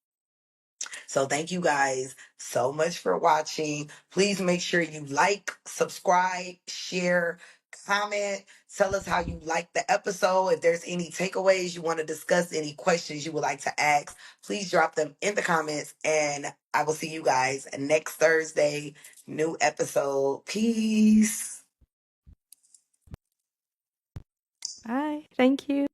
So thank you guys so much for watching. Please make sure you like, subscribe, share, comment. Tell us how you like the episode. If there's any takeaways you want to discuss, any questions you would like to ask, please drop them in the comments. And I will see you guys next Thursday. New episode. Peace. Bye. Thank you.